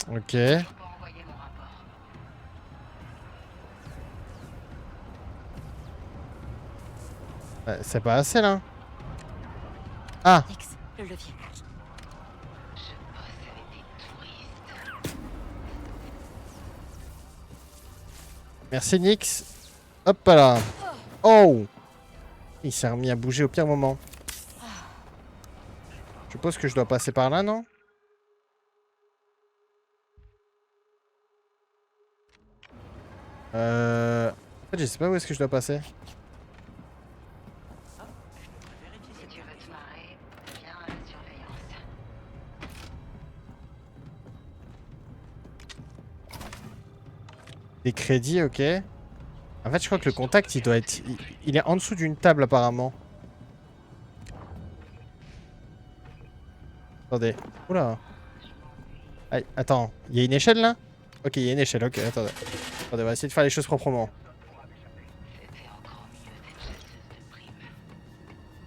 S1: Ok.
S10: peux envoyer mon rapport.
S1: C'est pas assez, là. Ah!
S2: Nex, le levier.
S10: Je bosse avec des touristes.
S1: Merci Nyx. Hop là. Oh. Il s'est remis à bouger au pire moment. Je suppose que je dois passer par là, non? En fait, je sais pas où est-ce que je dois passer.
S10: Si tu veux te marrer, viens à la surveillance.
S1: Des crédits, ok. En fait, je crois que le contact, il doit être... il est en dessous d'une table, apparemment. Attendez. Oula. Aïe, attends. Il y a une échelle, là? Ok, il y a une échelle, ok, attendez. Attendez, on va essayer de faire les choses proprement.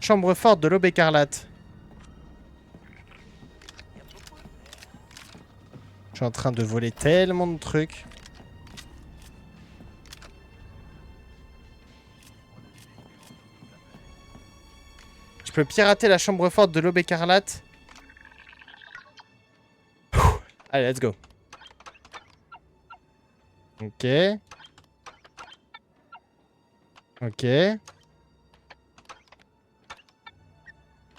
S1: Chambre forte de l'Aube écarlate. Je suis en train de voler tellement de trucs. Je peux pirater la chambre forte de l'Aube écarlate. Allez, let's go. Ok. Ok.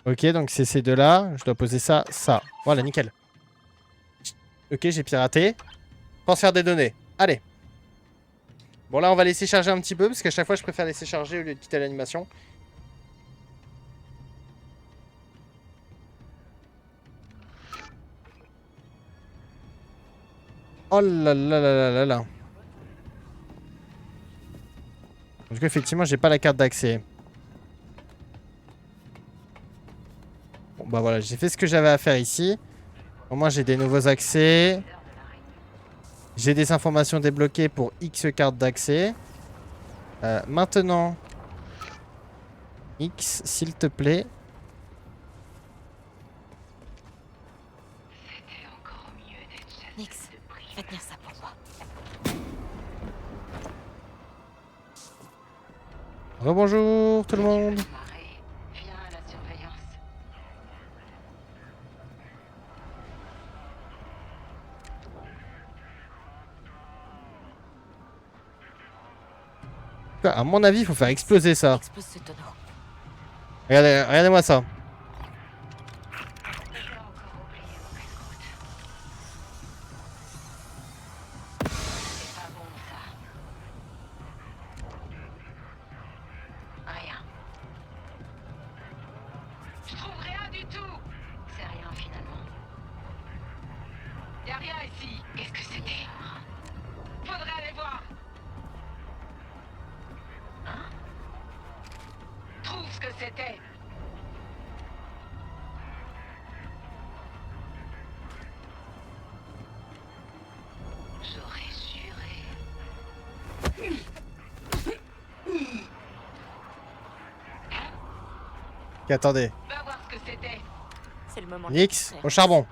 S1: Ok, donc c'est ces deux-là. Je dois poser ça, ça. Voilà, nickel. Ok, j'ai piraté. Transfert des données. Allez. Bon, là, on va laisser charger un petit peu, parce qu'à chaque fois, je préfère laisser charger au lieu de quitter l'animation. Oh là là là là là là. En tout cas, effectivement, j'ai pas la carte d'accès. Bon, bah voilà, j'ai fait ce que j'avais à faire ici. Au moins, j'ai des nouveaux accès. J'ai des informations débloquées pour X cartes d'accès. Maintenant, X, s'il te plaît.
S5: Nyx, fais tenir ça pour moi.
S1: Rebonjour tout le monde.
S10: Viens à la surveillance.
S1: À mon avis, il faut faire exploser ça.
S5: Explose ce tonneau.
S1: Regardez, regardez-moi ça.
S10: Rien. Je trouve rien du tout. C'est rien finalement. Y a rien ici. Qu'est-ce que c'était? Faudrait aller voir. Hein? Trouve ce que c'était. J'aurais juré.
S1: Ok, attendez.
S10: Va voir ce que c'était.
S5: C'est le moment.
S1: Nyx, au charbon.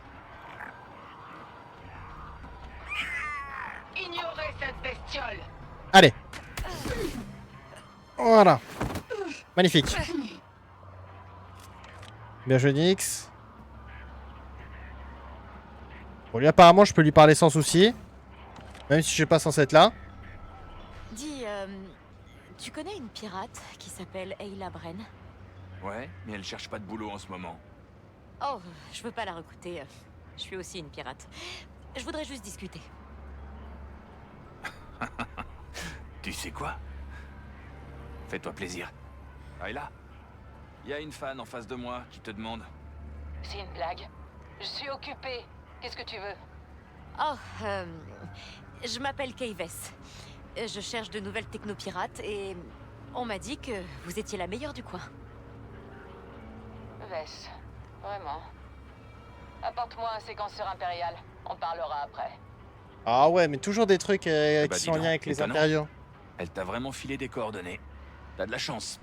S10: Ignorez cette bestiole.
S1: Allez. Voilà. Magnifique. Bien joué, Nyx. Bon, lui, apparemment, je peux lui parler sans souci. Même si je suis pas censé être là.
S5: Dis, tu connais une pirate qui s'appelle Ayla Bren?
S8: Ouais, mais elle cherche pas de boulot en ce moment.
S5: Oh, je veux pas la recruter. Je suis aussi une pirate. Je voudrais juste discuter.
S8: Tu sais quoi? Fais-toi plaisir. Ayla, il y a une fan en face de moi qui te demande.
S10: C'est une blague. Je suis occupée. Qu'est-ce que tu veux?
S5: Oh, je m'appelle Kayves. Je cherche de nouvelles technopirates et on m'a dit que vous étiez la meilleure du coin.
S10: Vess, vraiment. Apporte-moi un séquenceur impérial. On parlera après.
S1: Ah ouais, mais toujours des trucs qui
S8: bah,
S1: sont en
S8: dis
S1: lien
S8: donc,
S1: avec les
S8: étonnant.
S1: impériaux.
S8: Elle t'a vraiment filé des coordonnées. T'as de la chance.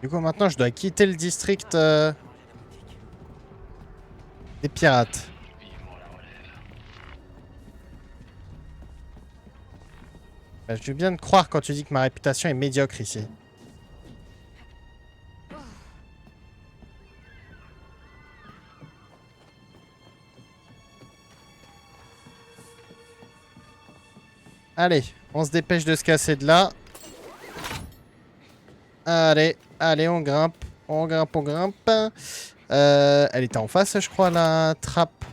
S1: Du coup, maintenant, je dois quitter le district des pirates. Bah, je veux bien te croire quand tu dis que ma réputation est médiocre ici. Allez, on se dépêche de se casser de là. Allez, allez, on grimpe. On grimpe, on grimpe. Elle était en face, je crois, la trappe.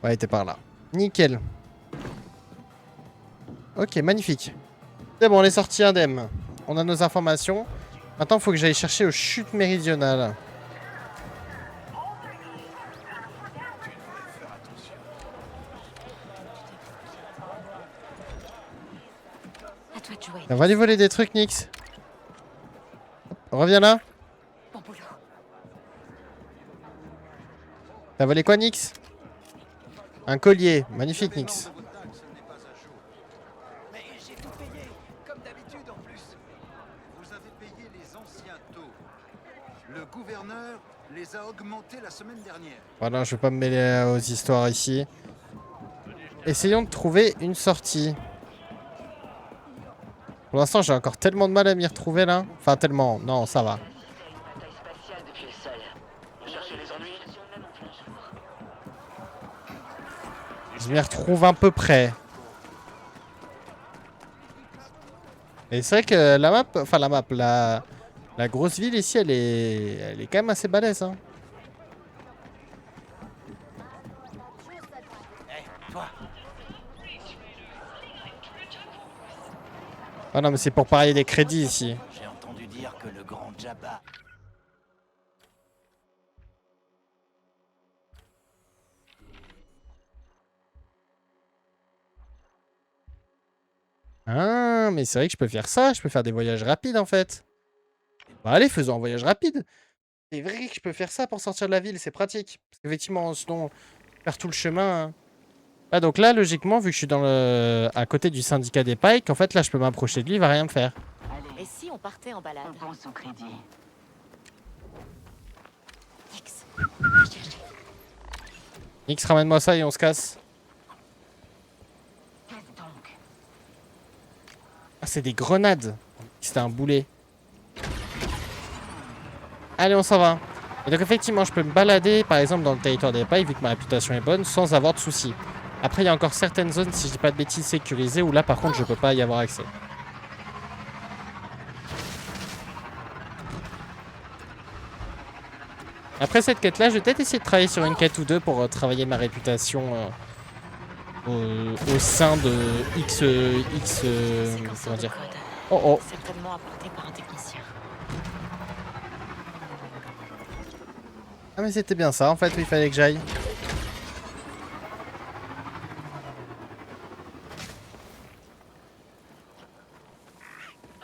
S1: Ouais, elle était par là. Nickel. Ok, magnifique. C'est bon, on est sorti indemne. On a nos informations. Maintenant, il faut que j'aille chercher aux chutes méridionales.
S5: À toi de jouer.
S1: On va lui voler des trucs, Nyx. Reviens là.
S5: Bon boulot.
S1: T'as volé quoi, Nyx? Un collier. Magnifique, Nyx.
S4: Mais j'ai tout payé, comme d'habitude en plus. Vous avez payé les anciens taux. Le gouverneur les a augmentés la semaine dernière.
S1: Voilà, je vais pas me mêler aux histoires ici. Essayons de trouver une sortie. Pour l'instant, j'ai encore tellement de mal à m'y retrouver là. Enfin, tellement. Non, ça va. Je m'y retrouve à peu près. Et c'est vrai que la map, enfin la grosse ville ici, elle est quand même assez balèze. Hein. Ah non, mais c'est pour parier des crédits ici.
S4: J'ai entendu dire que le grand Jabba...
S1: Ah, mais c'est vrai que je peux faire ça. Je peux faire des voyages rapides en fait. Bah allez, faisons un voyage rapide. C'est vrai que je peux faire ça pour sortir de la ville. C'est pratique. Parce qu'effectivement, sinon, faire tout le chemin... Hein. Ah, donc là, logiquement, vu que je suis dans à côté du syndicat des Pikes, en fait, là, je peux m'approcher de lui, il va rien me faire.
S5: Et si on partait en balade?
S10: Bon sous crédit.
S5: Nyx.
S1: Nyx, ramène-moi ça et on se casse.
S10: Qu'est-ce donc?
S1: Ah, c'est des grenades. C'était un boulet. Allez, on s'en va. Et donc, effectivement, je peux me balader, par exemple, dans le territoire des Pikes, vu que ma réputation est bonne, sans avoir de soucis. Après, il y a encore certaines zones, si je dis pas de bêtises, sécurisées, où là, par contre, je peux pas y avoir accès. Après cette quête-là, je vais peut-être essayer de travailler sur une quête ou deux pour travailler ma réputation au sein de comment dire? Oh oh.
S5: Certainement apporté par un technicien.
S1: Ah mais c'était bien ça en fait où il fallait que j'aille.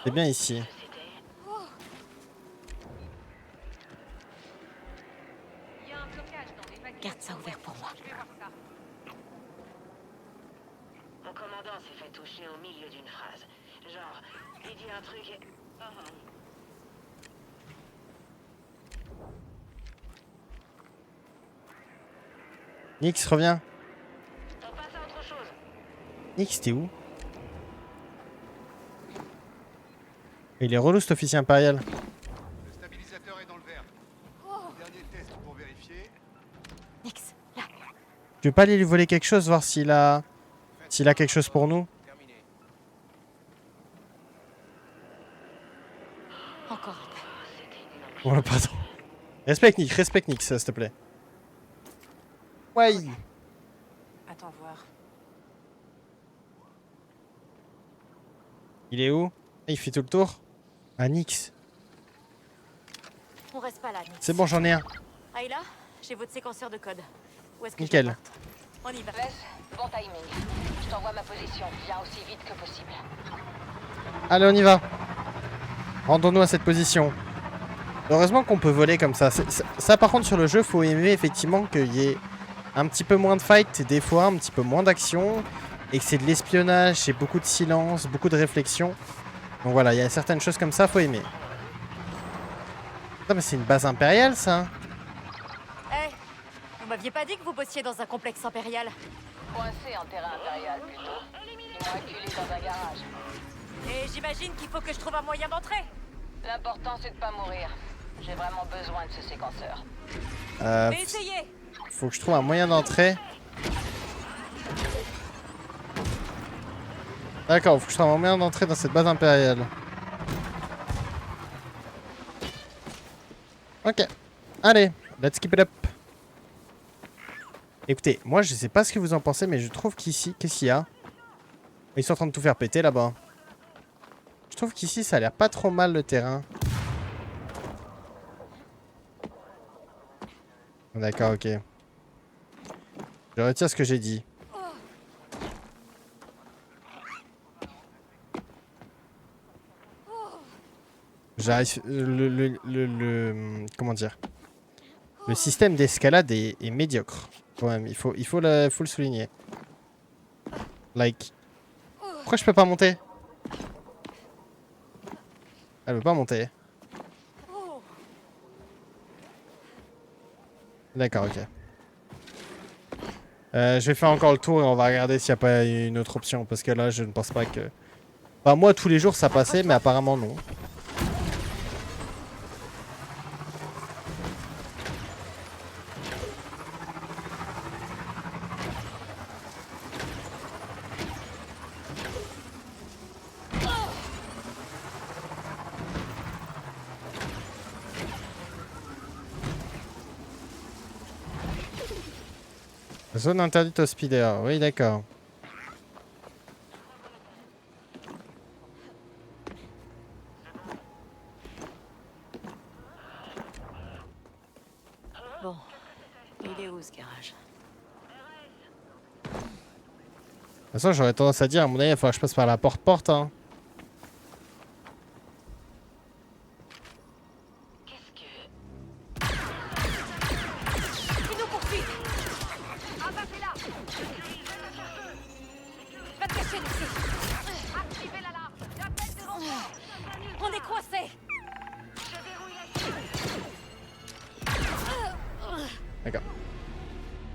S1: C'est bien ici.
S5: Garde ça ouvert pour moi.
S10: Mon commandant s'est fait toucher au milieu d'une phrase. Genre, il dit un truc et...
S1: Nyx, reviens.
S10: On passe à autre chose.
S1: Nyx, t'es où? Il est relou cet officier impérial.
S4: Le stabilisateur est dans le verre. Dernier test pour vérifier.
S5: Nyx, là.
S1: Tu veux pas aller lui voler quelque chose, voir s'il a quelque chose pour nous?
S4: Terminé.
S5: Encore un peu.
S1: Oh pardon. Respecte Nyx, s'il te plaît. Ouais.
S6: Attends voir.
S1: Il est où? Il fait tout le tour. Ah, Nyx.
S5: On reste pas là, Nyx.
S1: C'est bon, j'en ai un.
S5: Ayla, j'ai votre séquenceur de code. Où est-ce que
S1: Nickel.
S5: je le porte? On y va.
S10: Bon timing. Je t'envoie ma position. Viens aussi vite que possible.
S1: Allez, on y va. Rendons-nous à cette position. Heureusement qu'on peut voler comme ça. Ça, par contre, sur le jeu, faut aimer effectivement qu'il y ait un petit peu moins de fight, des fois un petit peu moins d'action, et que c'est de l'espionnage, c'est beaucoup de silence, beaucoup de réflexion. Donc voilà, il y a certaines choses comme ça, faut aimer. Non mais c'est une base impériale, ça.
S5: Hey, vous m'aviez pas dit que vous bossiez dans un complexe impérial?
S10: Coincé en terrain impérial, plutôt. Ils m'ont acculé dans un garage.
S5: Et j'imagine qu'il faut que je trouve un moyen d'entrer.
S10: L'important, c'est de pas mourir. J'ai vraiment besoin de ce séquenceur.
S5: Mais essayez.
S1: Faut que je trouve un moyen d'entrée. D'accord, faut que je trouve un moyen d'entrer dans cette base impériale. Ok. Allez, let's keep it up. Écoutez, moi je sais pas ce que vous en pensez, mais je trouve qu'ici, qu'est-ce qu'il y a? Ils sont en train de tout faire péter là-bas. Je trouve qu'ici ça a l'air pas trop mal le terrain. D'accord, ok. Je retire ce que j'ai dit. J'arrive. Comment dire? Le système d'escalade est médiocre. Quand même, faut le souligner. Like. Pourquoi je peux pas monter? Elle veut pas monter. D'accord, ok. Je vais faire encore le tour et on va regarder s'il n'y a pas une autre option. Parce que là, je ne pense pas que... Enfin, moi, tous les jours, ça passait, mais apparemment, non. Zone interdite aux speeders. Oui, d'accord.
S2: Bon, il est où ce garage?
S1: De toute façon, j'aurais tendance à dire, à mon avis, il faudra que je passe par la porte-porte. Hein.
S5: Il nous poursuit. Abattez-la. Va te cacher, Lucie. Activez l'alarme. J'appelle des renforts. On est coincés.
S1: D'accord.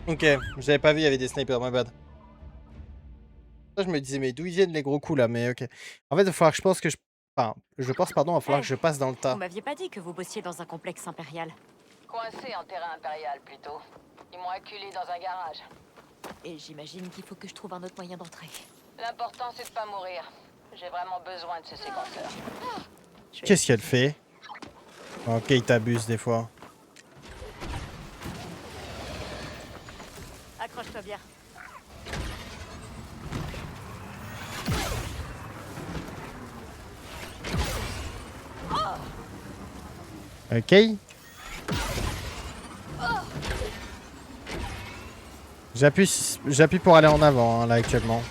S1: Ok, j'avais pas vu, il y avait des snipers, my bad. Ça, je me disais, mais d'où ils viennent les gros coups là? Mais ok. En fait, il va falloir que je pense que je... Enfin, je pense, pardon, il va falloir que je passe dans le tas.
S2: Vous m'aviez pas dit que vous bossiez dans un complexe impérial.
S3: Coincé en terrain impérial, plutôt. Ils m'ont acculé dans un garage.
S2: Et j'imagine qu'il faut que je trouve un autre moyen d'entrer.
S3: L'important, c'est de pas mourir. J'ai vraiment besoin de ce séquenceur.
S1: Qu'est-ce qu'elle fait? Ok, il t'abuse des fois.
S2: Accroche-toi bien.
S1: Ok. J'appuie pour aller en avant, hein, là, actuellement.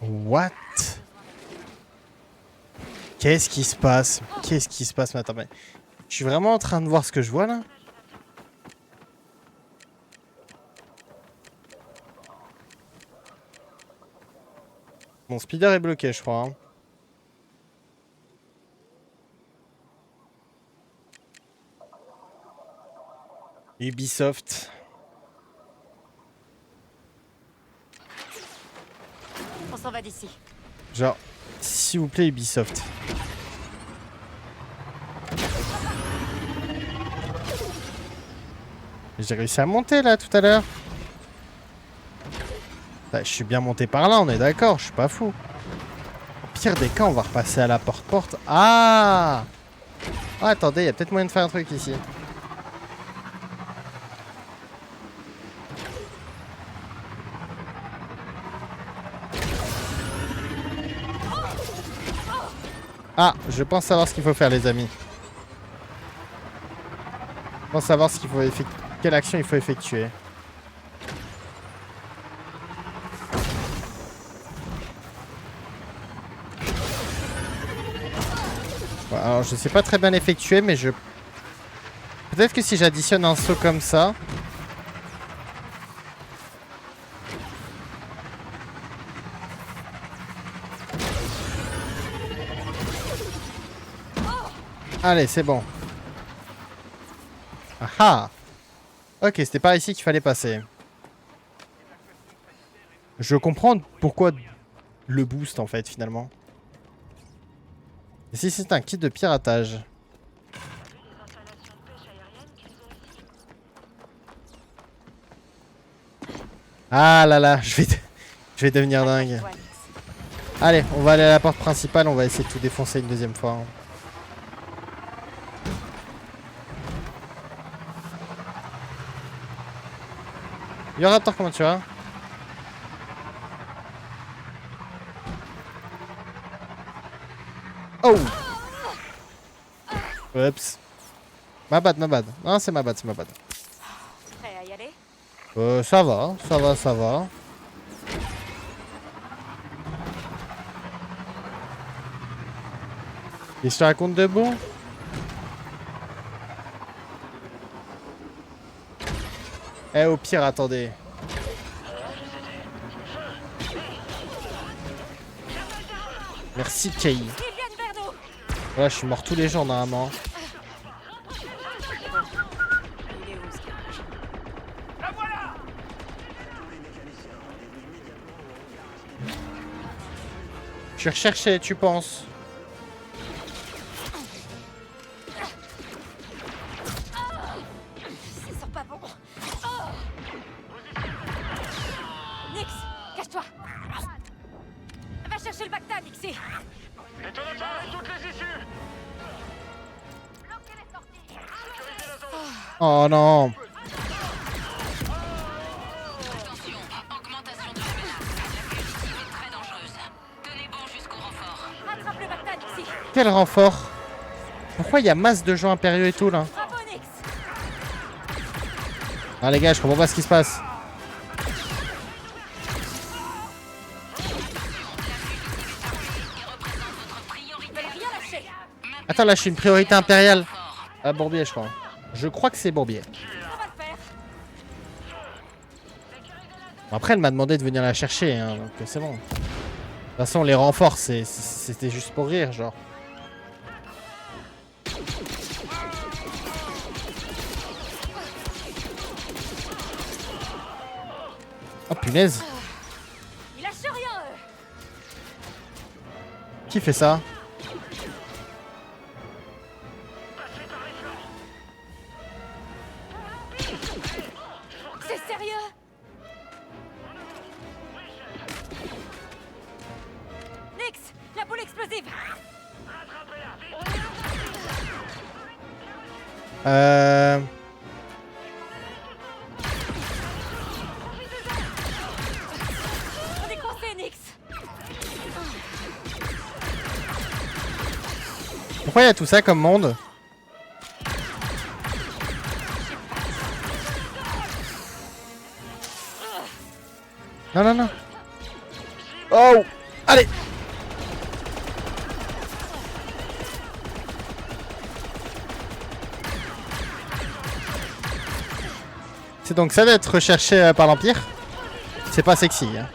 S1: What? Qu'est-ce qui se passe? Qu'est-ce qui se passe? Mais attends, mais... Je suis vraiment en train de voir ce que je vois, là? Mon speeder est bloqué, je crois. Hein. Ubisoft.
S2: On s'en va d'ici.
S1: Genre, s'il vous plaît, Ubisoft. J'ai réussi à monter là tout à l'heure. Bah, je suis bien monté par là, on est d'accord, je suis pas fou. Au pire des cas, on va repasser à la porte-porte. Ah! Oh, attendez, il y a peut-être moyen de faire un truc ici. Ah, je pense savoir ce qu'il faut faire, les amis. Je pense savoir ce qu'il faut quelle action il faut effectuer. Bon, alors, je sais pas très bien l'effectuer, mais je... Peut-être que si j'additionne un saut comme ça... Allez, c'est bon. Ah ah! Ok, c'était par ici qu'il fallait passer. Je comprends pourquoi le boost, en fait, finalement. Et si c'est un kit de piratage? Ah là là, je vais devenir dingue.
S5: Toi, Nix.
S1: Allez, on va aller à la porte principale, on va essayer de tout défoncer une deuxième fois. Hein. Yo Raptor, comment tu vas? Oh! Oups. Ma bad, ma bad. Non, c'est ma bad, c'est ma bad.
S5: Prêt à y aller?
S1: Ça va, ça va, ça va. Et je te raconte de bon? Eh, au pire, attendez. Merci, Kay.
S5: Ils viennent vers nous!
S1: Voilà, je suis mort tous les jours normalement.
S5: Il est où, ce garage?
S1: Je suis recherché, tu penses?
S5: Ça sent pas bon. Nix, cache-toi. Va chercher le Bacta, Nixie.
S1: Oh non.
S11: Attention, augmentation de la menace. La fugitive est très dangereuse. Tenez bon jusqu'au renfort.
S5: Rattrape le Bacta, Nixie.
S1: Quel renfort. Pourquoi il y a masse de gens impériaux et tout là?
S5: Bravo, Nix.
S1: Ah les gars, je comprends pas ce qui se passe.
S5: Rien lâcher.
S1: Attends, là je suis une priorité impériale. À Bourbier, je crois. Je crois que c'est Bourbier.
S5: On va le faire.
S1: Bon, après, elle m'a demandé de venir la chercher, hein, donc c'est bon. De toute façon, les renforts, c'était juste pour rire, genre. Oh punaise.
S5: Il lâche rien, eux.
S1: Qui fait ça?
S5: C'est sérieux? Nix, la boule explosive. On est coincé, Nix.
S1: Pourquoi il y a tout ça comme monde? Non, non, non. Oh! Allez! C'est donc ça d'être recherché par l'Empire? C'est pas sexy, hein.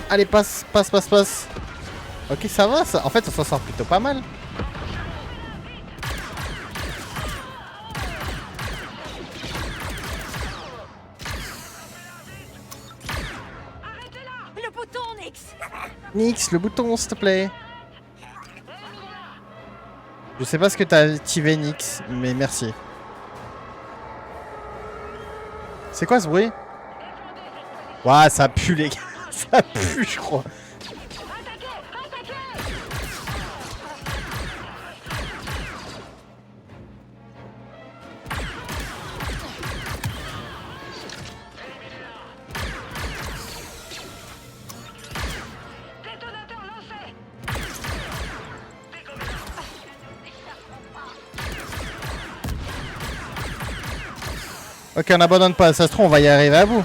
S1: Allez, passe, passe, passe, passe. Ok, ça va, ça. En fait, on s'en sort plutôt pas mal.
S5: Le bouton, Nix.
S1: Nix, le bouton, s'il te plaît. Je sais pas ce que t'as activé, Nix, mais merci. C'est quoi ce bruit? Ouah, ça pue, les gars. Ça pue, je crois. Ok, on n'abandonne pas, ça se trouve, on va y arriver à bout.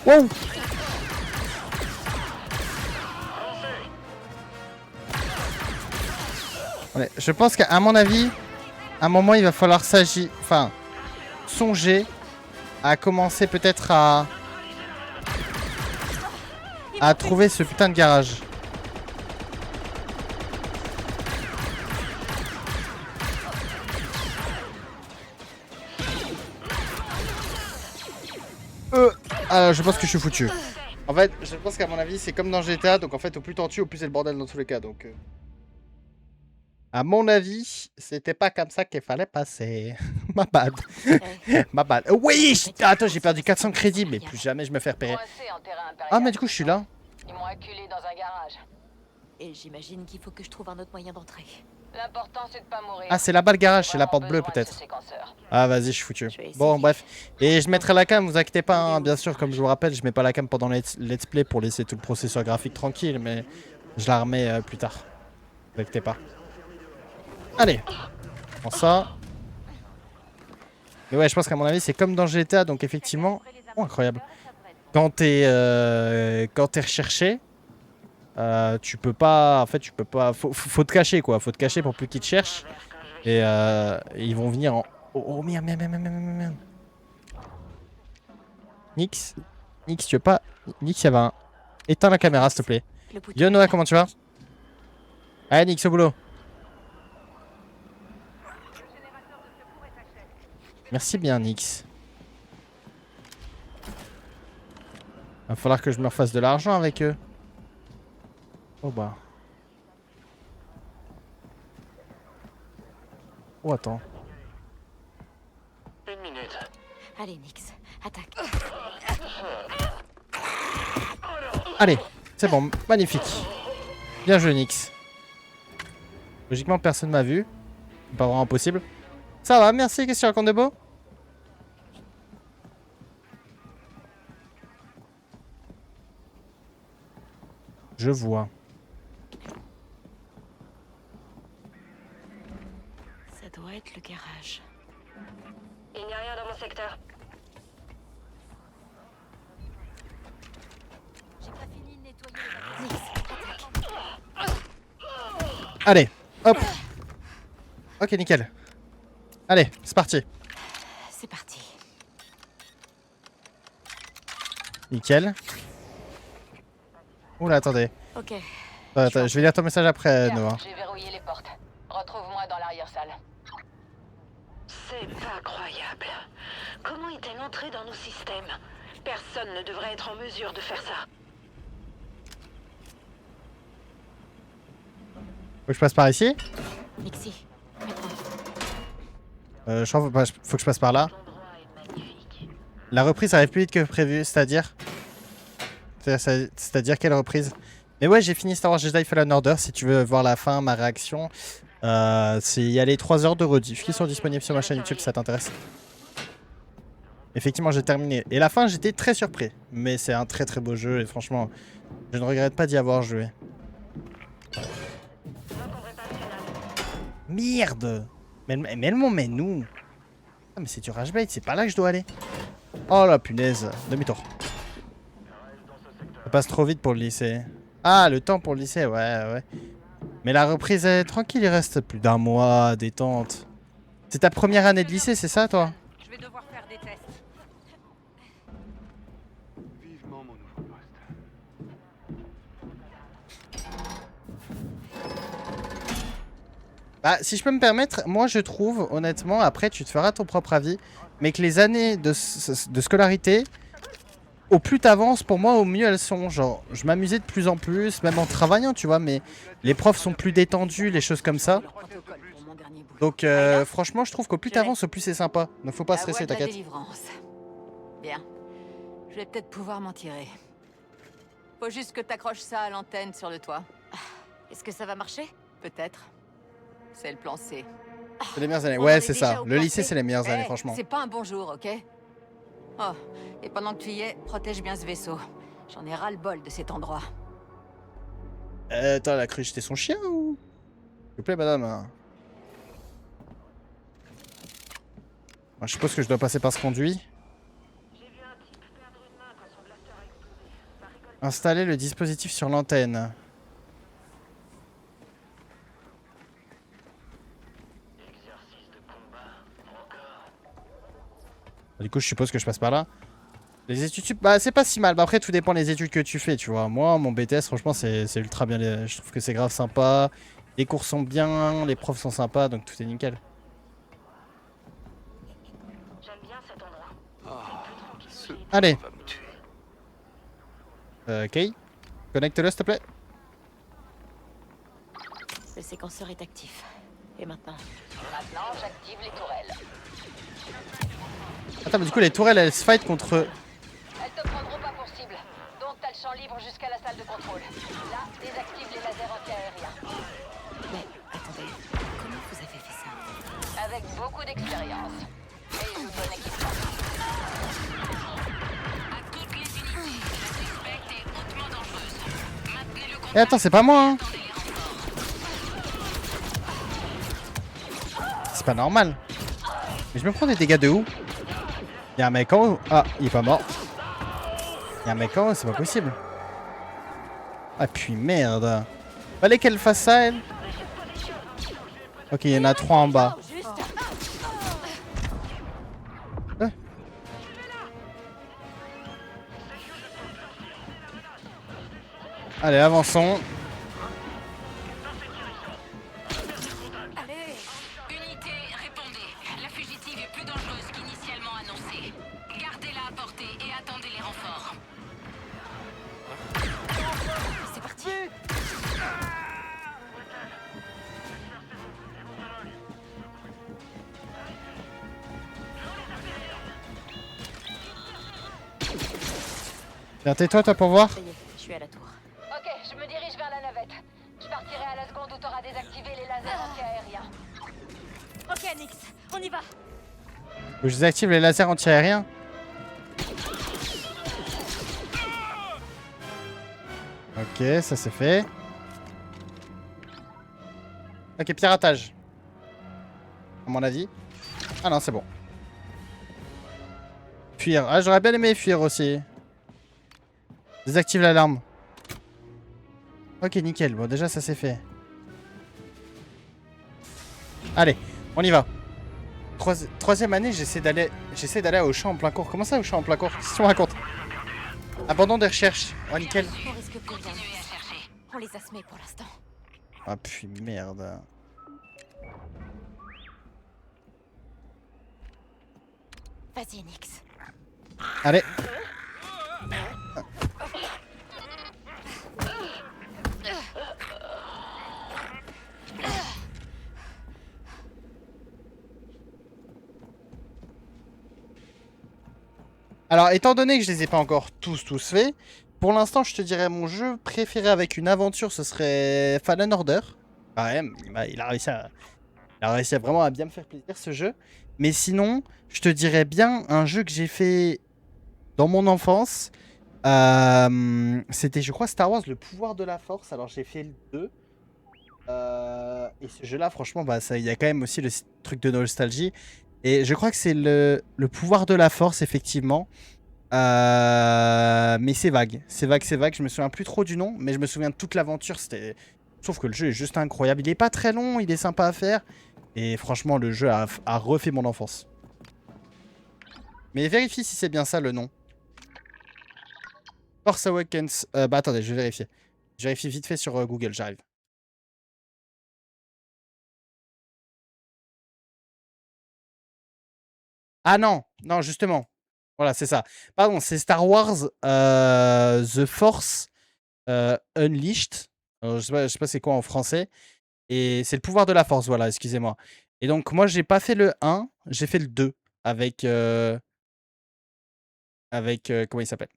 S1: Wow. Ouais, je pense qu'à mon avis, à un moment, il va falloir songer à commencer peut-être à trouver ce putain de garage. Ah, je pense que je suis foutu. En fait, je pense qu'à mon avis, c'est comme dans GTA, donc en fait, au plus t'en tues, au plus c'est le bordel dans tous les cas, donc... À mon avis, c'était pas comme ça qu'il fallait passer. Ma bad. Ma bad. Oui, attends, j'ai perdu 400 crédits, mais plus jamais je me fais repérer. Ah, mais du coup, je suis là.
S9: Ils m'ont acculé dans un garage.
S5: Et j'imagine qu'il faut que je trouve un autre moyen d'entrer.
S9: L'important, c'est de pas mourir.
S1: Ah, c'est là-bas le garage, c'est la porte bleue, peut-être. Ah, vas-y, je suis foutu. Bon, bref. Et je mettrai la cam, vous inquiétez pas, hein. Bien sûr, comme je vous rappelle, je mets pas la cam pendant les let's play pour laisser tout le processeur graphique tranquille, mais je la remets plus tard. Vous inquiétez pas. Allez, prends ça. Mais ouais, je pense qu'à mon avis, c'est comme dans GTA, donc effectivement... Oh, incroyable. Quand t'es recherché, tu peux pas... En fait, tu peux pas... Faut te cacher, quoi. Faut te cacher pour plus qu'ils te cherchent. Et ils vont venir en... Oh, merde, merde, merde, merde, merde. Nix, tu veux pas... Nix, il y avait un... Éteins la caméra, s'il te plaît. Yo, Noah, comment tu vas? Allez, Nix, au boulot. Merci bien, Nix. Va falloir que je me refasse de l'argent avec eux. Oh bah. Oh, attends.
S3: Une minute.
S5: Allez, Nix, attaque.
S1: Allez, c'est bon, magnifique. Bien joué, Nix. Logiquement, personne m'a vu. Pas vraiment possible. Ça va, merci, qu'est-ce que tu racontes de beau? Je vois.
S5: Ça doit être le garage.
S11: Il n'y a rien dans mon secteur.
S5: J'ai pas fini de nettoyer les Nix, attaque.
S1: Allez, hop. Ok, nickel. Allez, c'est parti.
S5: C'est parti.
S1: Nickel. Oula, attendez.
S5: Ok.
S1: Attends, je vais lire ton message après,
S9: Bien,
S1: Noah.
S9: j'ai verrouillé les portes. Retrouve-moi dans l'arrière-salle.
S11: C'est incroyable. Comment est-elle entrée dans nos systèmes? Personne ne devrait être en mesure de faire ça.
S1: Faut que je passe par ici?
S5: Nixie,
S1: Je crois faut que je passe par là. La reprise arrive plus vite que prévu, c'est-à-dire quelle reprise? Mais ouais, j'ai fini Star Wars Jedi Fallen Order. Si tu veux voir la fin, ma réaction, il y a les 3 heures de rediff qui sont disponibles sur ma chaîne YouTube si ça t'intéresse. Effectivement, j'ai terminé. Et la fin, j'étais très surpris. Mais c'est un très très beau jeu et franchement, je ne regrette pas d'y avoir joué. Merde! Mais elle m'emmène où? Ah, mais c'est du Rage-Bait, c'est pas là que je dois aller. Oh la punaise, demi-tour. Ça passe trop vite pour le lycée. Ah, le temps pour le lycée, ouais. Mais la reprise est tranquille, il reste plus d'1 mois, détente. C'est ta première année de lycée, c'est ça, toi?
S6: Je vais devoir faire des tests.
S8: Vivement mon nouveau poste.
S1: Bah, si je peux me permettre, moi je trouve, honnêtement, après tu te feras ton propre avis, mais que les années de scolarité, au plus t'avances, pour moi, au mieux elles sont. Genre, je m'amusais de plus en plus, même en travaillant, tu vois, mais les profs sont plus détendus, les choses comme ça. Donc, franchement, je trouve qu'au plus t'avances, au plus c'est sympa. Donc, faut pas stresser, t'inquiète.
S6: Bien. Je vais peut-être pouvoir m'en tirer. Faut juste que t'accroches ça à l'antenne sur le toit.
S5: Est-ce que ça va marcher?
S6: Peut-être. C'est le plan C.
S1: C'est les meilleures années.
S6: On en
S1: Ouais,
S6: est
S1: c'est
S6: déjà
S1: ça.
S6: au
S1: Le
S6: plan
S1: lycée,
S6: C.
S1: c'est les meilleures années,
S6: Eh,
S1: franchement.
S6: C'est pas un bon jour, ok? Oh, et pendant que tu y es, protège bien ce vaisseau. J'en ai ras-le-bol de cet endroit.
S1: Attends, elle a cru que j'étais son chien ou? S'il vous plaît, madame. Je suppose que je dois passer par ce conduit. Installer le dispositif sur l'antenne. Du coup, je suppose que je passe par là. Les études, bah c'est pas si mal. Bah, après, tout dépend des études que tu fais, tu vois. Moi, mon BTS, franchement, c'est ultra bien. Je trouve que c'est grave sympa. Les cours sont bien, les profs sont sympas, donc tout est nickel.
S11: J'aime bien cet endroit.
S8: Ce
S1: Allez.
S8: va me tuer.
S1: Ok. Connecte-le, s'il te plaît.
S2: Le séquenceur est actif. Et maintenant?
S11: Maintenant, j'active les tourelles.
S1: Attends, mais du coup, les tourelles, elles se fight contre...
S11: Elles te prendront pas pour cible. Donc t'as le champ libre jusqu'à la salle de contrôle. Là, désactive les lasers anti-aériens.
S2: Mais attendez, comment vous avez fait ça?
S11: Avec beaucoup d'expérience. Et une bonne équipement. À toutes les unités, la suspecte est hautement dangereuse. Maintenez le contact.
S1: Eh, attends, c'est pas moi, hein. C'est pas normal. Mais je me prends des dégâts de où? Y'a un mec en haut. Ah, il est pas mort. Y'a un mec en haut, c'est pas possible. Ah, puis merde. Fallait qu'elle fasse ça, elle. Ok, il y en a 3 en bas. Hein? Allez, avançons.
S11: Allez, unité, répondez. La fugitive est plus dangereuse qu'initialement annoncée. Gardez-la à portée et attendez les renforts.
S2: C'est parti.
S1: Tiens, tais-toi, toi, pour voir.
S2: Ça y est, je suis à la tour.
S11: Ok, je me dirige vers la navette. Je partirai à la seconde où t'auras désactivé les lasers anti-aériens.
S2: Ok, Nix, on y va.
S1: Faut que je désactive les lasers anti-aériens. Ok, ça c'est fait. Ok, piratage. À mon avis. Ah non, c'est bon. Fuir. Ah, j'aurais bien aimé fuir aussi. Désactive l'alarme. Ok, nickel. Bon, déjà, ça c'est fait. Allez, on y va. Troisième année, j'essaie d'aller au champ en plein cours. Comment ça, au champ en plein cours? Qu'est-ce qu'on raconte? Abandon des recherches. Oh, nickel.
S2: On risque plus rien. On les a semés pour l'instant.
S1: Ah, puis merde.
S2: Vas-y, Nix.
S1: Allez. Alors, étant donné que je les ai pas encore tous faits, pour l'instant, je te dirais mon jeu préféré avec une aventure, ce serait Fallen Order. Quand même, il a réussi à vraiment à bien me faire plaisir ce jeu. Mais sinon, je te dirais bien un jeu que j'ai fait dans mon enfance. C'était, je crois, Star Wars, le pouvoir de la force. Alors, j'ai fait le 2. Et ce jeu-là, franchement, bah, il y a quand même aussi le truc de nostalgie. Et je crois que c'est le pouvoir de la force, effectivement. Mais c'est vague. C'est vague. Je me souviens plus trop du nom, mais je me souviens de toute l'aventure. Sauf que le jeu est juste incroyable. Il est pas très long, il est sympa à faire. Et franchement, le jeu a refait mon enfance. Mais vérifie si c'est bien ça le nom. Force Awakens. Bah attendez, je vais vérifier. Je vérifie vite fait sur Google, j'arrive. Ah non, non, justement. Voilà, c'est ça. Pardon, c'est Star Wars The Force Unleashed. Alors, je sais pas c'est quoi en français. Et c'est le pouvoir de la force, voilà, excusez-moi. Et donc, moi, j'ai pas fait le 1, j'ai fait le 2 avec. Comment il s'appelle?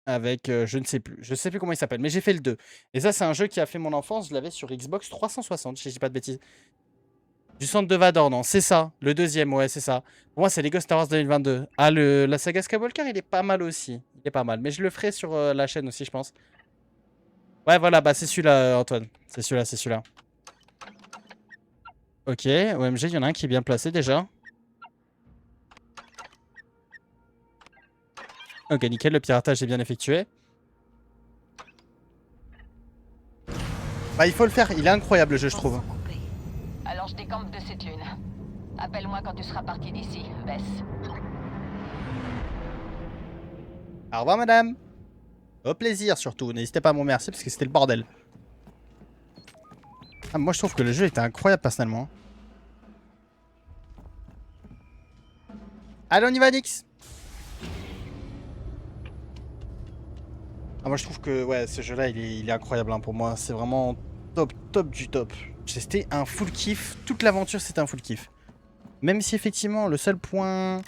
S1: Avec. Je ne sais plus. Je sais plus comment il s'appelle, mais j'ai fait le 2. Et ça, c'est un jeu qui a fait mon enfance. Je l'avais sur Xbox 360, si je dis pas de bêtises. Du centre de Vador, non, c'est ça. Le deuxième, ouais, c'est ça. Pour moi, c'est Lego Star Wars 2022. Ah, la saga Skywalker, il est pas mal aussi. Il est pas mal. Mais je le ferai sur la chaîne aussi, je pense. Ouais, voilà, bah c'est celui-là, Antoine. C'est celui-là. Ok, OMG, il y en a un qui est bien placé déjà. Ok, nickel, le piratage est bien effectué. Bah, il faut le faire. Il est incroyable, le jeu, je trouve.
S11: Alors je décampe de cette lune. Appelle-moi quand tu seras parti d'ici, Bess.
S1: Au revoir, madame. Au plaisir, surtout. N'hésitez pas à me remercier parce que c'était le bordel. Ah, moi, je trouve que le jeu était incroyable, personnellement. Allez, on y va, Nix. Ah, moi je trouve que ouais, ce jeu-là, il est incroyable hein, pour moi. C'est vraiment top, top du top. C'était un full kiff. Toute l'aventure, c'était un full kiff. Même si effectivement, le seul point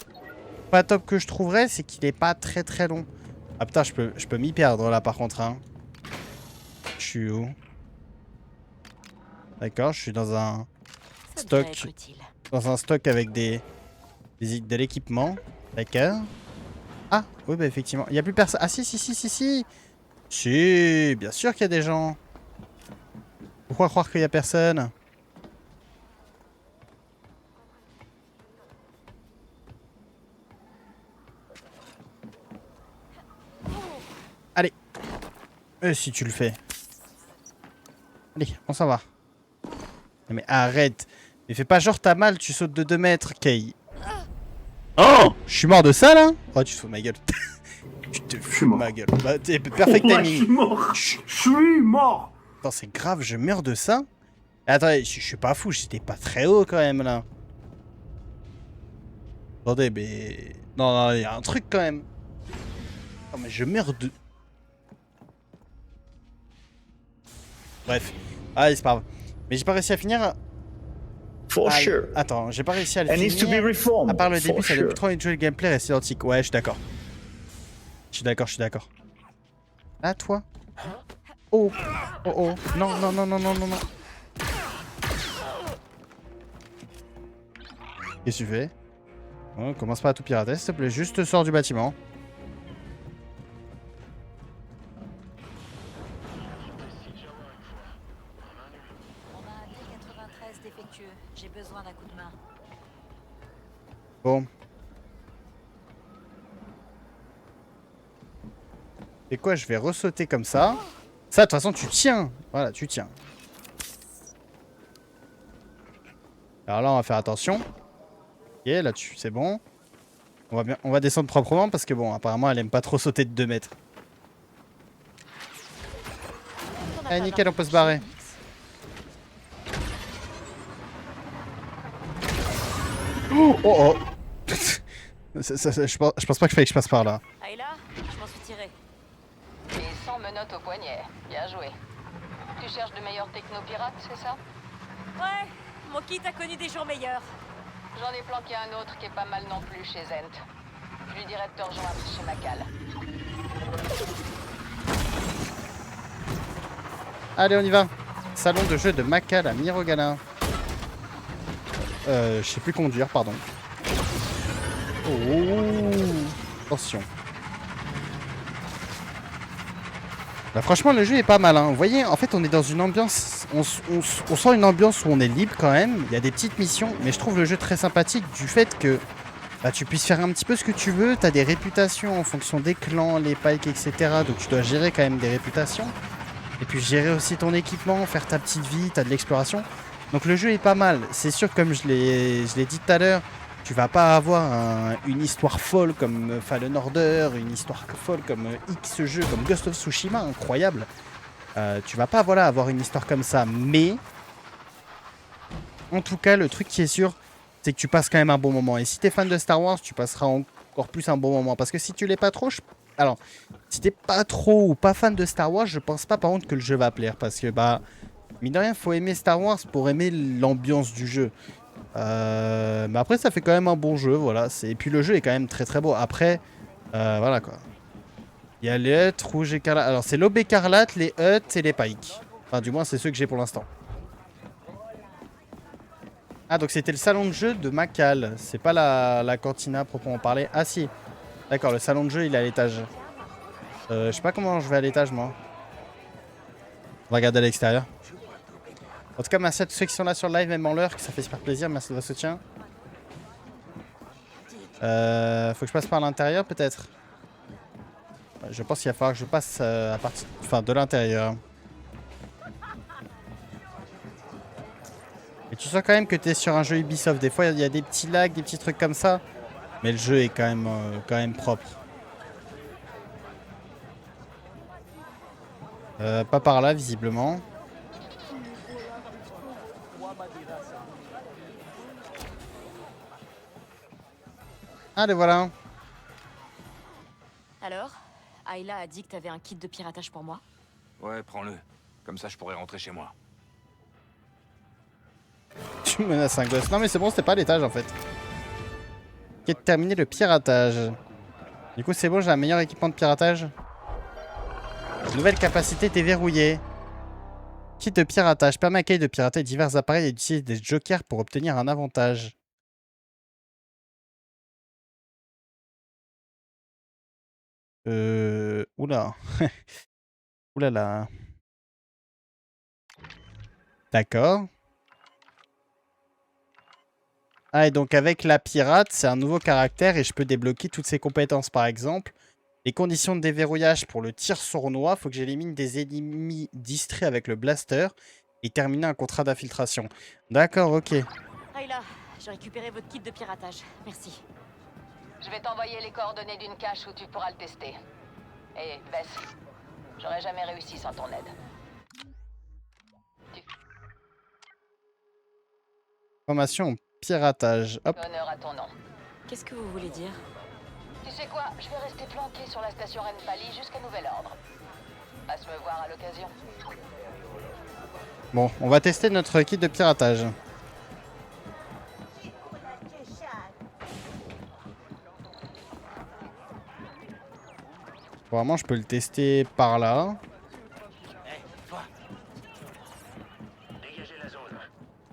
S1: pas top que je trouverais, c'est qu'il est pas très très long. Ah putain, je peux m'y perdre là par contre. Hein. Je suis où? D'accord, je suis dans un stock. Dans un stock avec de l'équipement. D'accord. Ah, oui, bah effectivement. Il n'y a plus personne. Ah si, si, si, si, si. Si, bien sûr qu'il y a des gens. Pourquoi croire qu'il n'y a personne? Allez. Si tu le fais. Allez, on s'en va. Mais arrête. Mais fais pas genre t'as mal, tu sautes de 2 mètres, Kay. Oh, je suis mort de ça là? Oh, tu te fous de ma gueule. Tu te fous de ma gueule. Bah, t'es perfect timing.
S12: Je suis mort. Je suis mort.
S1: Attends, c'est grave, je meurs de ça? Attendez, je suis pas fou, j'étais pas très haut quand même là. Attendez, mais... Non, non, il y a un truc quand même. Non, mais je meurs de... Bref. Ah, c'est pas grave. Mais j'ai pas réussi à finir...
S12: For sure.
S1: Attends, j'ai pas réussi à le
S12: It needs to be
S1: finir.
S12: reformed.
S1: À part le début,
S12: For
S1: ça
S12: sure.
S1: depuis trop enjoy le gameplay reste identique. Ouais, je suis d'accord. Je suis d'accord, je suis d'accord. Ah, toi? Oh, oh, oh. Non, non, non, non, non, non, non. Qu'est-ce que tu fais? Oh, commence pas à tout pirater, s'il te plaît. Juste sors du bâtiment.
S5: On a un D93 défectueux. J'ai besoin d'un coup de main.
S1: Bon. Et quoi, je vais ressauter comme ça. Ça, de toute façon, tu tiens. Voilà, tu tiens. Alors là, on va faire attention. Ok, là-dessus, c'est bon. On va descendre proprement parce que bon, apparemment, elle aime pas trop sauter de 2 mètres. Allez, nickel, on peut se barrer. Oh, oh, oh. Je pense pas qu'il fallait que je passe par là.
S5: Ayla, je m'en suis tiré.
S6: Et sans menottes au poignet. Bien joué. Tu cherches de meilleurs technopirates, c'est ça?
S5: Ouais, mon kit a connu des jours meilleurs.
S6: J'en ai planqué un autre qui est pas mal non plus chez Zent. Je lui dirai de te rejoindre chez Macal.
S1: Allez, on y va. Salon de jeu de Macal à Mirogana. Je sais plus conduire, pardon. Oh, attention. Bah, franchement, le jeu est pas mal. Hein. Vous voyez, en fait, on est dans une ambiance... On sent une ambiance où on est libre quand même. Il y a des petites missions, mais je trouve le jeu très sympathique du fait que bah, tu puisses faire un petit peu ce que tu veux. Tu as des réputations en fonction des clans, les pikes, etc. Donc tu dois gérer quand même des réputations. Et puis gérer aussi ton équipement, faire ta petite vie, tu as de l'exploration. Donc le jeu est pas mal. C'est sûr, comme je l'ai dit tout à l'heure, tu vas pas avoir une histoire folle comme Fallen Order, une histoire folle comme X jeu, comme Ghost of Tsushima, incroyable. Tu vas pas avoir une histoire comme ça, mais en tout cas, le truc qui est sûr, c'est que tu passes quand même un bon moment. Et si t'es fan de Star Wars, tu passeras encore plus un bon moment. Parce que si tu l'es pas trop, alors, si t'es pas trop ou pas fan de Star Wars, je pense pas par contre que le jeu va plaire. Parce que, bah, mine de rien, faut aimer Star Wars pour aimer l'ambiance du jeu. Mais après, ça fait quand même un bon jeu, voilà. Et puis le jeu est quand même très très beau. Après, voilà quoi. Il y a les huttes, rouge écarlate. Alors, c'est l'aube écarlate, les huttes et les pikes. Enfin, du moins, c'est ceux que j'ai pour l'instant. Ah, donc c'était le salon de jeu de Macal. C'est pas la cantina proprement parler. Ah, si. D'accord, le salon de jeu, il est à l'étage. Je sais pas comment je vais à l'étage, moi. On va regarder à l'extérieur. En tout cas, merci à tous ceux qui sont là sur le live, même en l'heure, que ça fait super plaisir. Merci de votre soutien. Faut que je passe par l'intérieur, peut-être. Je pense qu'il va falloir que je passe à partir, enfin, de l'intérieur. Et tu sens quand même que tu es sur un jeu Ubisoft. Des fois, il y a des petits lags, des petits trucs comme ça. Mais le jeu est quand même propre. Pas par là, visiblement.
S5: Alors, Ayla a dit que t'avais un kit de piratage pour moi.
S8: Ouais, prends-le. Comme ça, je pourrais rentrer chez moi.
S1: Tu menaces un gosse. Non mais c'est bon, c'était pas à l'étage en fait. Ok, terminer le piratage. Du coup c'est bon, j'ai un meilleur équipement de piratage. Nouvelle capacité déverrouillée. Kit de piratage. Permet à Kay de pirater divers appareils et d'utiliser des jokers pour obtenir un avantage. Oula. Oula là. D'accord. Ah, et donc avec la pirate, c'est un nouveau caractère et je peux débloquer toutes ses compétences. Par exemple, les conditions de déverrouillage pour le tir sournois, faut que j'élimine des ennemis distraits avec le blaster et terminer un contrat d'infiltration. D'accord, ok.
S5: Ayla, j'ai récupéré votre kit de piratage. Merci.
S6: Je vais t'envoyer les coordonnées d'une cache où tu pourras le tester. Et Vess, j'aurais jamais réussi sans ton aide.
S1: Formation au piratage. Hop.
S6: Honneur à ton nom.
S5: Qu'est-ce que vous voulez dire?
S6: Tu sais quoi? Je vais rester planqué sur la station Renpali jusqu'à nouvel ordre. Passe me voir à l'occasion.
S1: Bon, on va tester notre kit de piratage. Vraiment, je peux le tester par là.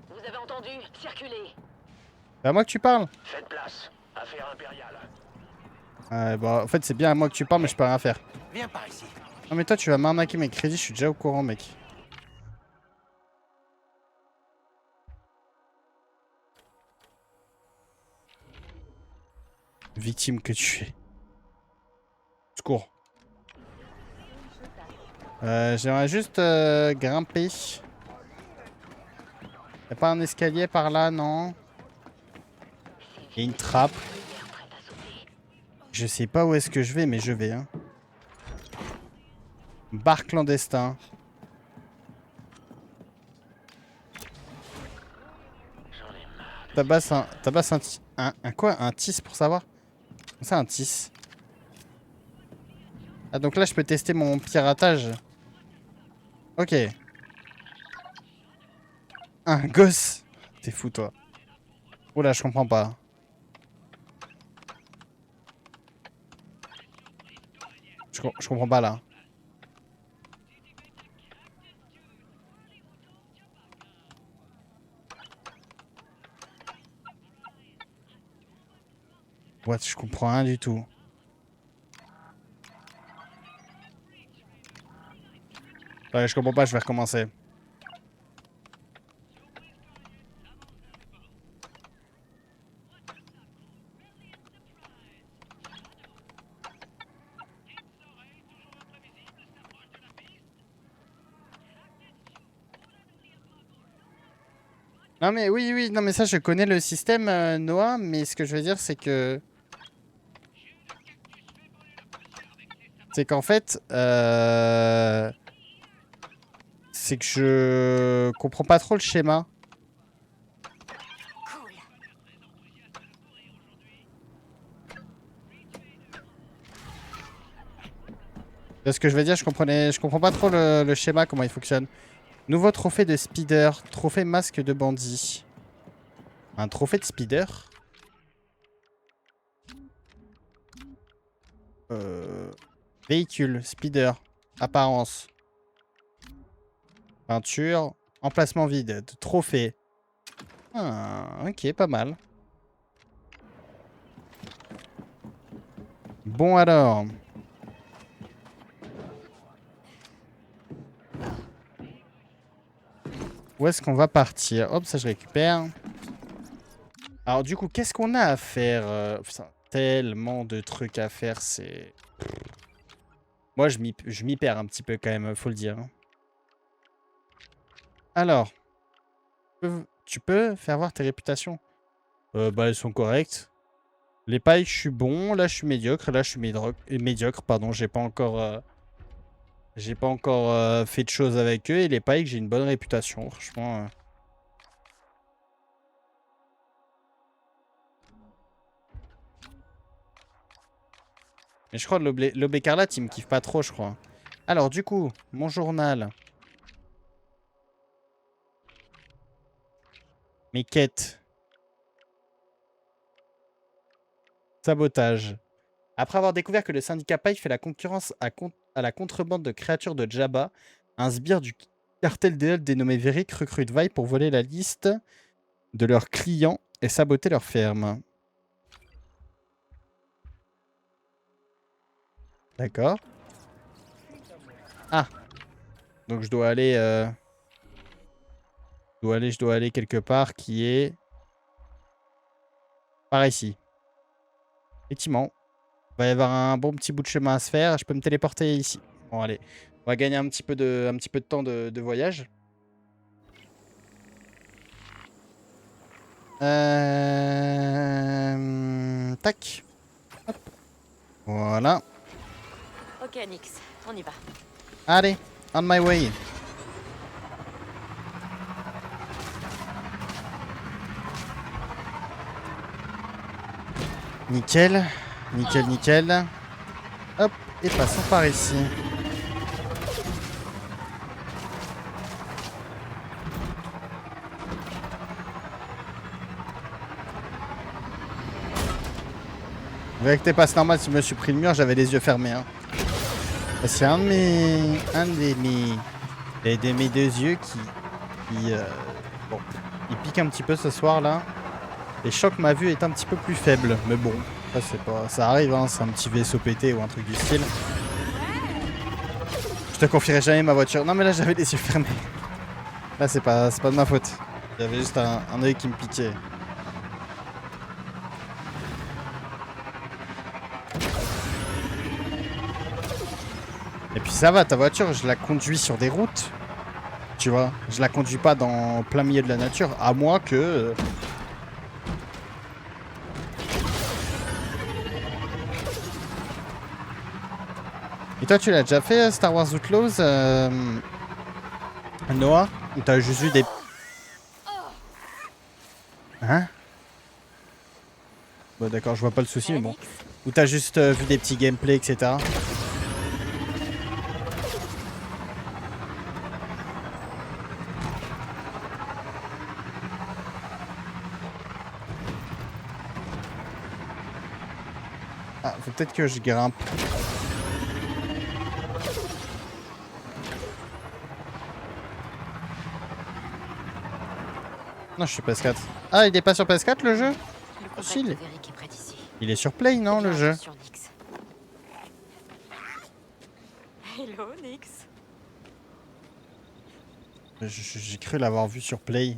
S11: Vous avez entendu? Circulez.
S1: C'est à moi que tu parles?
S11: Faites place. Affaire impériale.
S1: Bah, en fait, c'est bien à moi que tu parles, mais je peux rien faire.
S4: Viens par ici.
S1: Non, mais toi, tu vas m'arnaquer mes crédits, je suis déjà au courant, mec. Victime que tu es. Secours. J'aimerais juste grimper. Y'a pas un escalier par là, non? Y'a une trappe. Je sais pas où est-ce que je vais, mais je vais. Hein. Bar clandestin. Tabasse un quoi? Un tis pour savoir? C'est un tis. Ah donc là je peux tester mon piratage. Ok. Un gosse. T'es fou toi. Oula, je comprends pas. Je comprends pas là. What? Je comprends rien du tout. Ouais, je comprends pas, je vais recommencer. Non mais oui, non mais ça je connais le système Noah, mais ce que je veux dire c'est que... C'est qu'en fait... C'est que je comprends pas trop le schéma. Ce que je veux dire, je comprends pas trop le schéma, comment il fonctionne. Nouveau trophée de speeder, trophée masque de bandit. Un trophée de speeder. Véhicule, speeder, apparence. Peinture, emplacement vide, trophée. Ah, ok, pas mal. Bon alors. Où est-ce qu'on va partir? Hop, ça je récupère. Alors du coup, qu'est-ce qu'on a à faire? Putain, tellement de trucs à faire, c'est... Moi, je m'y perds un petit peu quand même, faut le dire. Alors, tu peux faire voir tes réputations? Bah, elles sont correctes. Les pailles, je suis bon. Là, je suis médiocre. Là, je suis médiocre. Pardon, j'ai pas encore fait de choses avec eux. Et les pailles, j'ai une bonne réputation. Franchement. Mais je crois que l'aube écarlate, il me kiffe pas trop, je crois. Alors, du coup, mon journal. Mes quêtes. Sabotage. Après avoir découvert que le syndicat Paille fait la concurrence à la contrebande de créatures de Jabba, un sbire du cartel des Hells dénommé Verick recrute Vi pour voler la liste de leurs clients et saboter leur ferme. D'accord. Ah. Donc je dois aller... Je dois aller quelque part qui est... Par ici. Effectivement. Il va y avoir un bon petit bout de chemin à se faire. Je peux me téléporter ici. Bon, allez. On va gagner un petit peu de temps de voyage. Tac. Hop. Voilà.
S5: Ok, Nyx, on y va.
S1: Allez, on my way. Nickel. Nickel, nickel. Hop, et passons par ici. En vérité, pas normal si je me suis pris le mur, j'avais les yeux fermés. Hein. C'est un de mes deux yeux qui bon, il pique un petit peu ce soir là. Et je sens que ma vue est un petit peu plus faible, mais bon, ça c'est pas, ça arrive, hein, c'est un petit vaisseau pété ou un truc du style. Je te confierai jamais ma voiture. Non mais là j'avais les yeux fermés. Là c'est pas de ma faute. Il y avait juste un œil qui me piquait. Et puis ça va, ta voiture, je la conduis sur des routes. Tu vois, je la conduis pas dans plein milieu de la nature, à moins que... Et toi, tu l'as déjà fait, Star Wars Outlaws, Noah? Ou t'as juste vu des... Hein? Bon, d'accord, je vois pas le souci, mais bon. Ou t'as juste vu des petits gameplays, etc. Ah, faut peut-être que je grimpe. Non, je suis PS4. Ah, il est pas sur PS4 le jeu?
S5: Le
S1: Si,
S5: contact de Verick est près d'ici.
S1: il est sur Play, non, le jeu?
S5: Attention, Nyx. Hello, Nyx.
S1: J'ai cru l'avoir vu sur Play.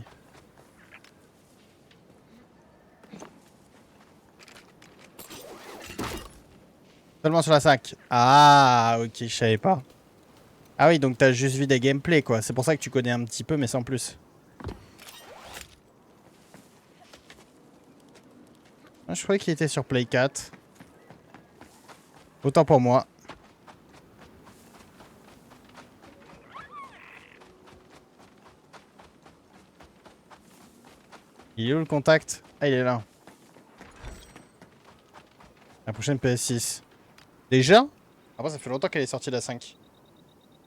S1: Seulement sur la 5. Ah, ok, je savais pas. Ah oui, donc t'as juste vu des gameplays, quoi. C'est pour ça que tu connais un petit peu, mais sans plus. Ah, je croyais qu'il était sur Play 4. Autant pour moi. Il est où le contact? Ah, il est là. La prochaine PS6. Déjà? Après, ça fait longtemps qu'elle est sortie la 5.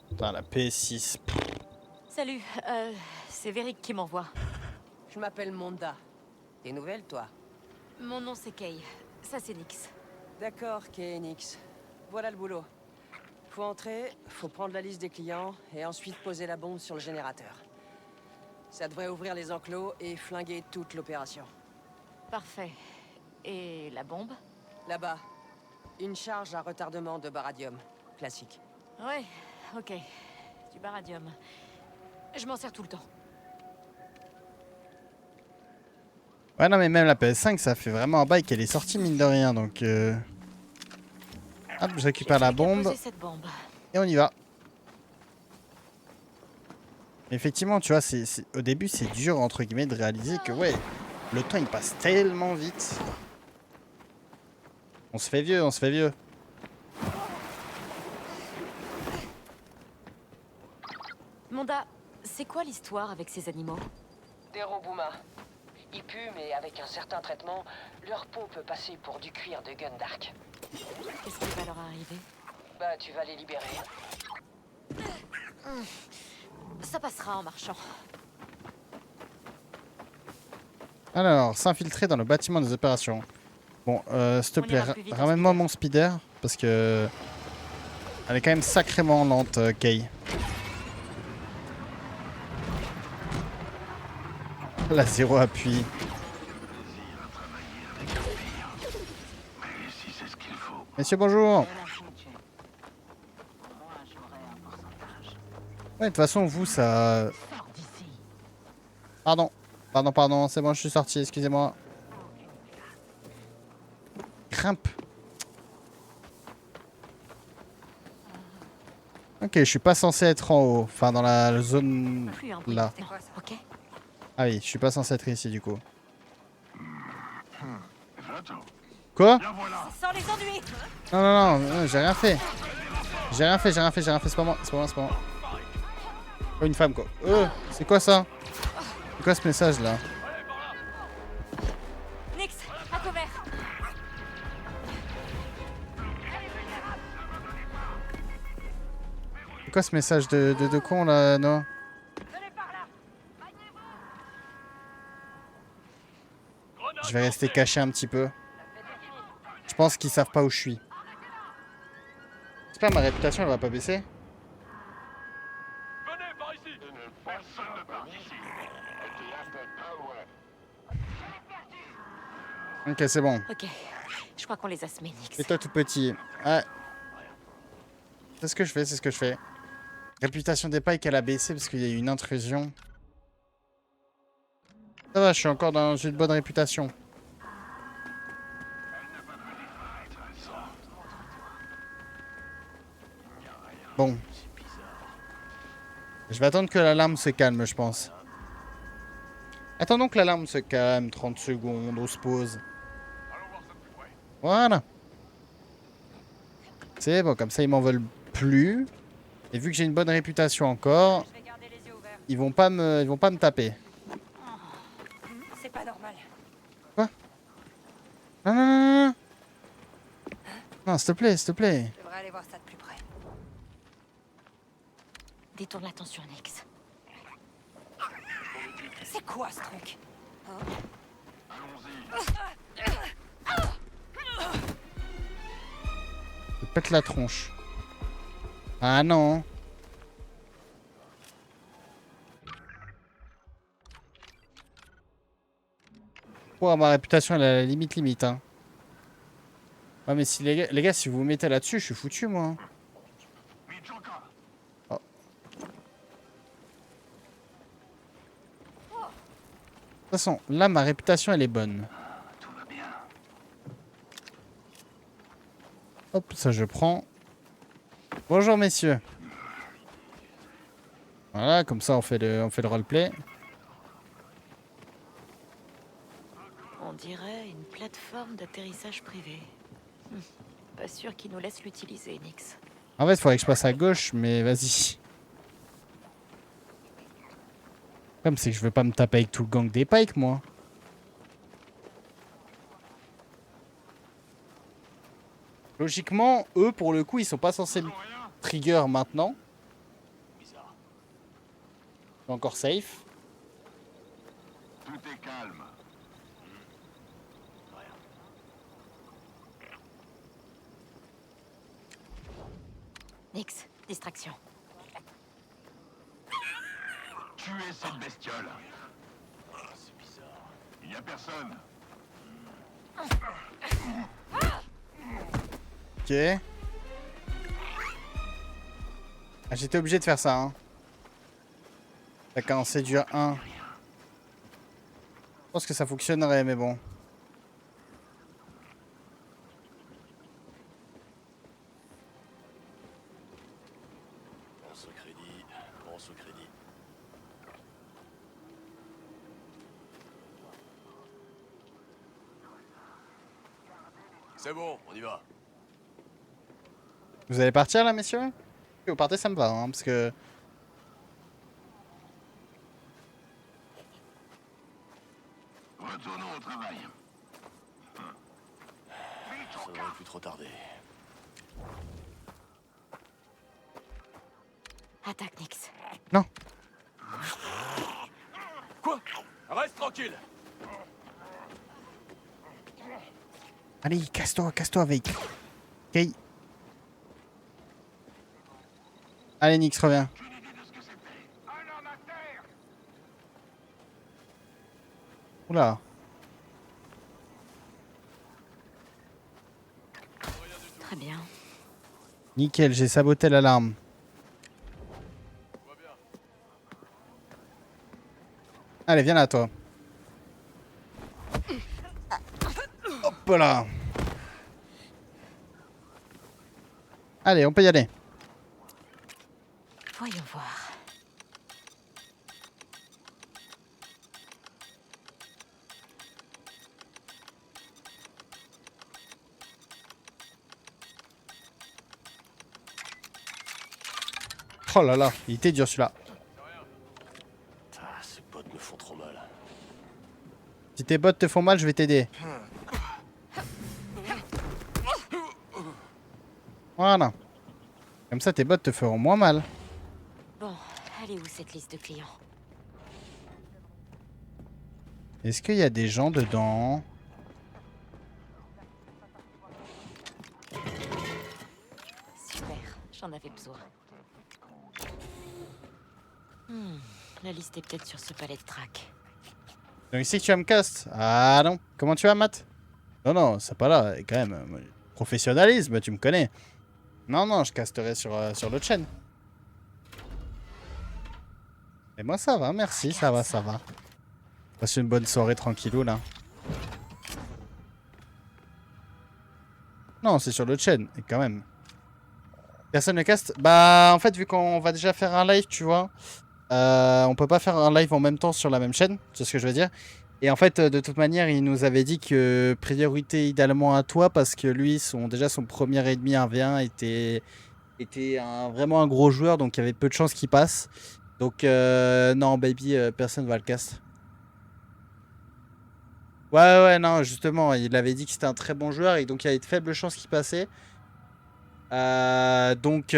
S1: Putain, la PS6.
S5: Salut, c'est Verick qui m'envoie.
S9: Je m'appelle Monda. Des nouvelles, toi?
S5: Mon nom c'est Kay. Ça c'est Nyx.
S9: D'accord, Kenix. Voilà le boulot. Faut entrer, faut prendre la liste des clients et ensuite poser la bombe sur le générateur. Ça devrait ouvrir les enclos et flinguer toute l'opération.
S5: Parfait. Et la bombe?
S9: Là-bas, une charge à retardement de baradium. Classique.
S5: Ouais, ok. Du baradium. Je m'en sers tout le temps.
S1: Ouais, non, mais même la PS5, ça fait vraiment un bail qu'elle est sortie, mine de rien, donc... Hop, je récupère la bombe.
S5: Cette bombe.
S1: Et on y va. Effectivement, tu vois, au début, c'est dur, entre guillemets, de réaliser que, ouais, le temps, il passe tellement vite. On se fait vieux, on se fait vieux.
S5: Monda, c'est quoi l'histoire avec ces animaux?
S9: Des Robuma. Ils puent, mais avec un certain traitement, leur peau peut passer pour du cuir de Gundark.
S5: Qu'est-ce qui va leur arriver?
S9: Bah, tu vas les libérer.
S5: Ça passera en marchant.
S1: Alors, s'infiltrer dans le bâtiment des opérations. Bon, s'il te
S5: On
S1: plaît,
S5: ira plus vite en
S1: ramène-moi
S5: speeder.
S1: mon speeder, parce que... Elle est quand même sacrément lente, Kay. La zéro appui. Messieurs, bonjour. Ouais, de toute façon, vous, ça... Pardon. Pardon, c'est bon, je suis sorti, excusez-moi. Grimpe. Ok, je suis pas censé être en haut. Enfin, dans la zone là.
S5: Ok.
S1: Ah oui, je suis pas censé être ici, du coup. Quoi?
S5: Sans les ennuis.
S1: Non, j'ai rien fait. J'ai rien fait, c'est pas moi. Oh, une femme, quoi. C'est quoi ça? C'est quoi ce message, là?
S5: Nix, à couvert.
S1: C'est quoi ce message de con, là, non? Je vais rester caché un petit peu. Je pense qu'ils savent pas où je suis. J'espère que ma réputation, elle va pas baisser. Ok, c'est bon.
S5: Ok, je crois qu'on les a semés, Nix.
S1: Et toi tout petit. Ah. C'est ce que je fais. Réputation des Pikes, elle a baissé parce qu'il y a eu une intrusion. Ça va, je suis encore dans une bonne réputation. Bon. Je vais attendre que l'alarme se calme, je pense. Attendons que l'alarme se calme. 30 secondes, on se pose. Voilà. C'est bon, comme ça ils m'en veulent plus. Et vu que j'ai une bonne réputation encore, ils vont pas me taper.
S9: C'est pas normal.
S1: Quoi? Non. Non, s'il te plaît.
S9: Je devrais aller voir ça de plus près.
S5: Détourne l'attention, Nix.
S9: C'est quoi ce truc?
S1: Je pète la tronche. Ah non. Oh, ma réputation, elle est à la limite, hein. Ouais, mais si les gars, si vous vous mettez là-dessus, je suis foutu, moi. Oh. De toute façon, là, ma réputation, elle est bonne. Hop, ça, je prends. Bonjour, messieurs. Voilà, comme ça, on fait le roleplay.
S2: On dirait une plateforme d'atterrissage privé. Pas sûr qu'ils nous laissent l'utiliser, Nix.
S1: En fait, il faudrait que je passe à gauche, mais vas-y. Comme c'est que je veux pas me taper avec tout le gang des Pikes, moi. Logiquement, eux, pour le coup, ils sont pas censés me trigger maintenant. C'est encore safe.
S4: Tout est calme.
S5: Nix, distraction.
S4: Tuez cette bestiole. C'est bizarre. Il y a personne.
S1: Ok. Ah, j'étais obligé de faire ça, hein. T'as qu'à en séduire un. Je pense que ça fonctionnerait, mais bon.
S7: Bon ce crédit. C'est bon, on y va.
S1: Vous allez partir, là, messieurs? Si vous partez, ça me va, hein, parce que...
S4: Retournons au travail.
S7: Ça devrait plus trop tarder.
S5: Attaque, Nix.
S1: Non.
S7: Quoi? Reste tranquille.
S1: Allez, casse-toi avec. Ok. Allez, Nix, reviens. Oula.
S5: Très bien.
S1: Nickel, j'ai saboté l'alarme. Allez, viens là, toi. Hop là. Allez, on peut y aller.
S5: Voyons voir.
S1: Oh là là, il était dur celui-là.
S12: Ces potes me font trop mal.
S1: Si tes bottes te font mal, je vais t'aider. Voilà. Comme ça, tes bottes te feront moins mal.
S5: Bon, elle est où cette liste de clients?
S1: Est-ce qu'il y a des gens dedans?
S5: Super, j'en avais besoin. La liste est peut-être sur ce palais de track.
S1: Donc ici, tu vas me cast. Ah non. Comment tu vas, Matt? Non, non, c'est pas là. Quand même, professionnalisme, tu me connais. Non, non, je casterai sur l'autre chaîne. Et moi, ça va, merci, ça va, ça va. Passe une bonne soirée tranquillou, là. Non, c'est sur l'autre chaîne, et quand même. Personne ne caste? Bah, en fait, vu qu'on va déjà faire un live, tu vois, on peut pas faire un live en même temps sur la même chaîne, c'est ce que je veux dire. Et en fait, de toute manière, il nous avait dit que priorité idéalement à toi, parce que lui, déjà son premier ennemi 1v1 était vraiment un gros joueur, donc il y avait peu de chances qu'il passe. Donc, non, baby, personne va le cast. Ouais, ouais, non, justement, il avait dit que c'était un très bon joueur et donc il y avait de faibles chances qu'il passait. Donc,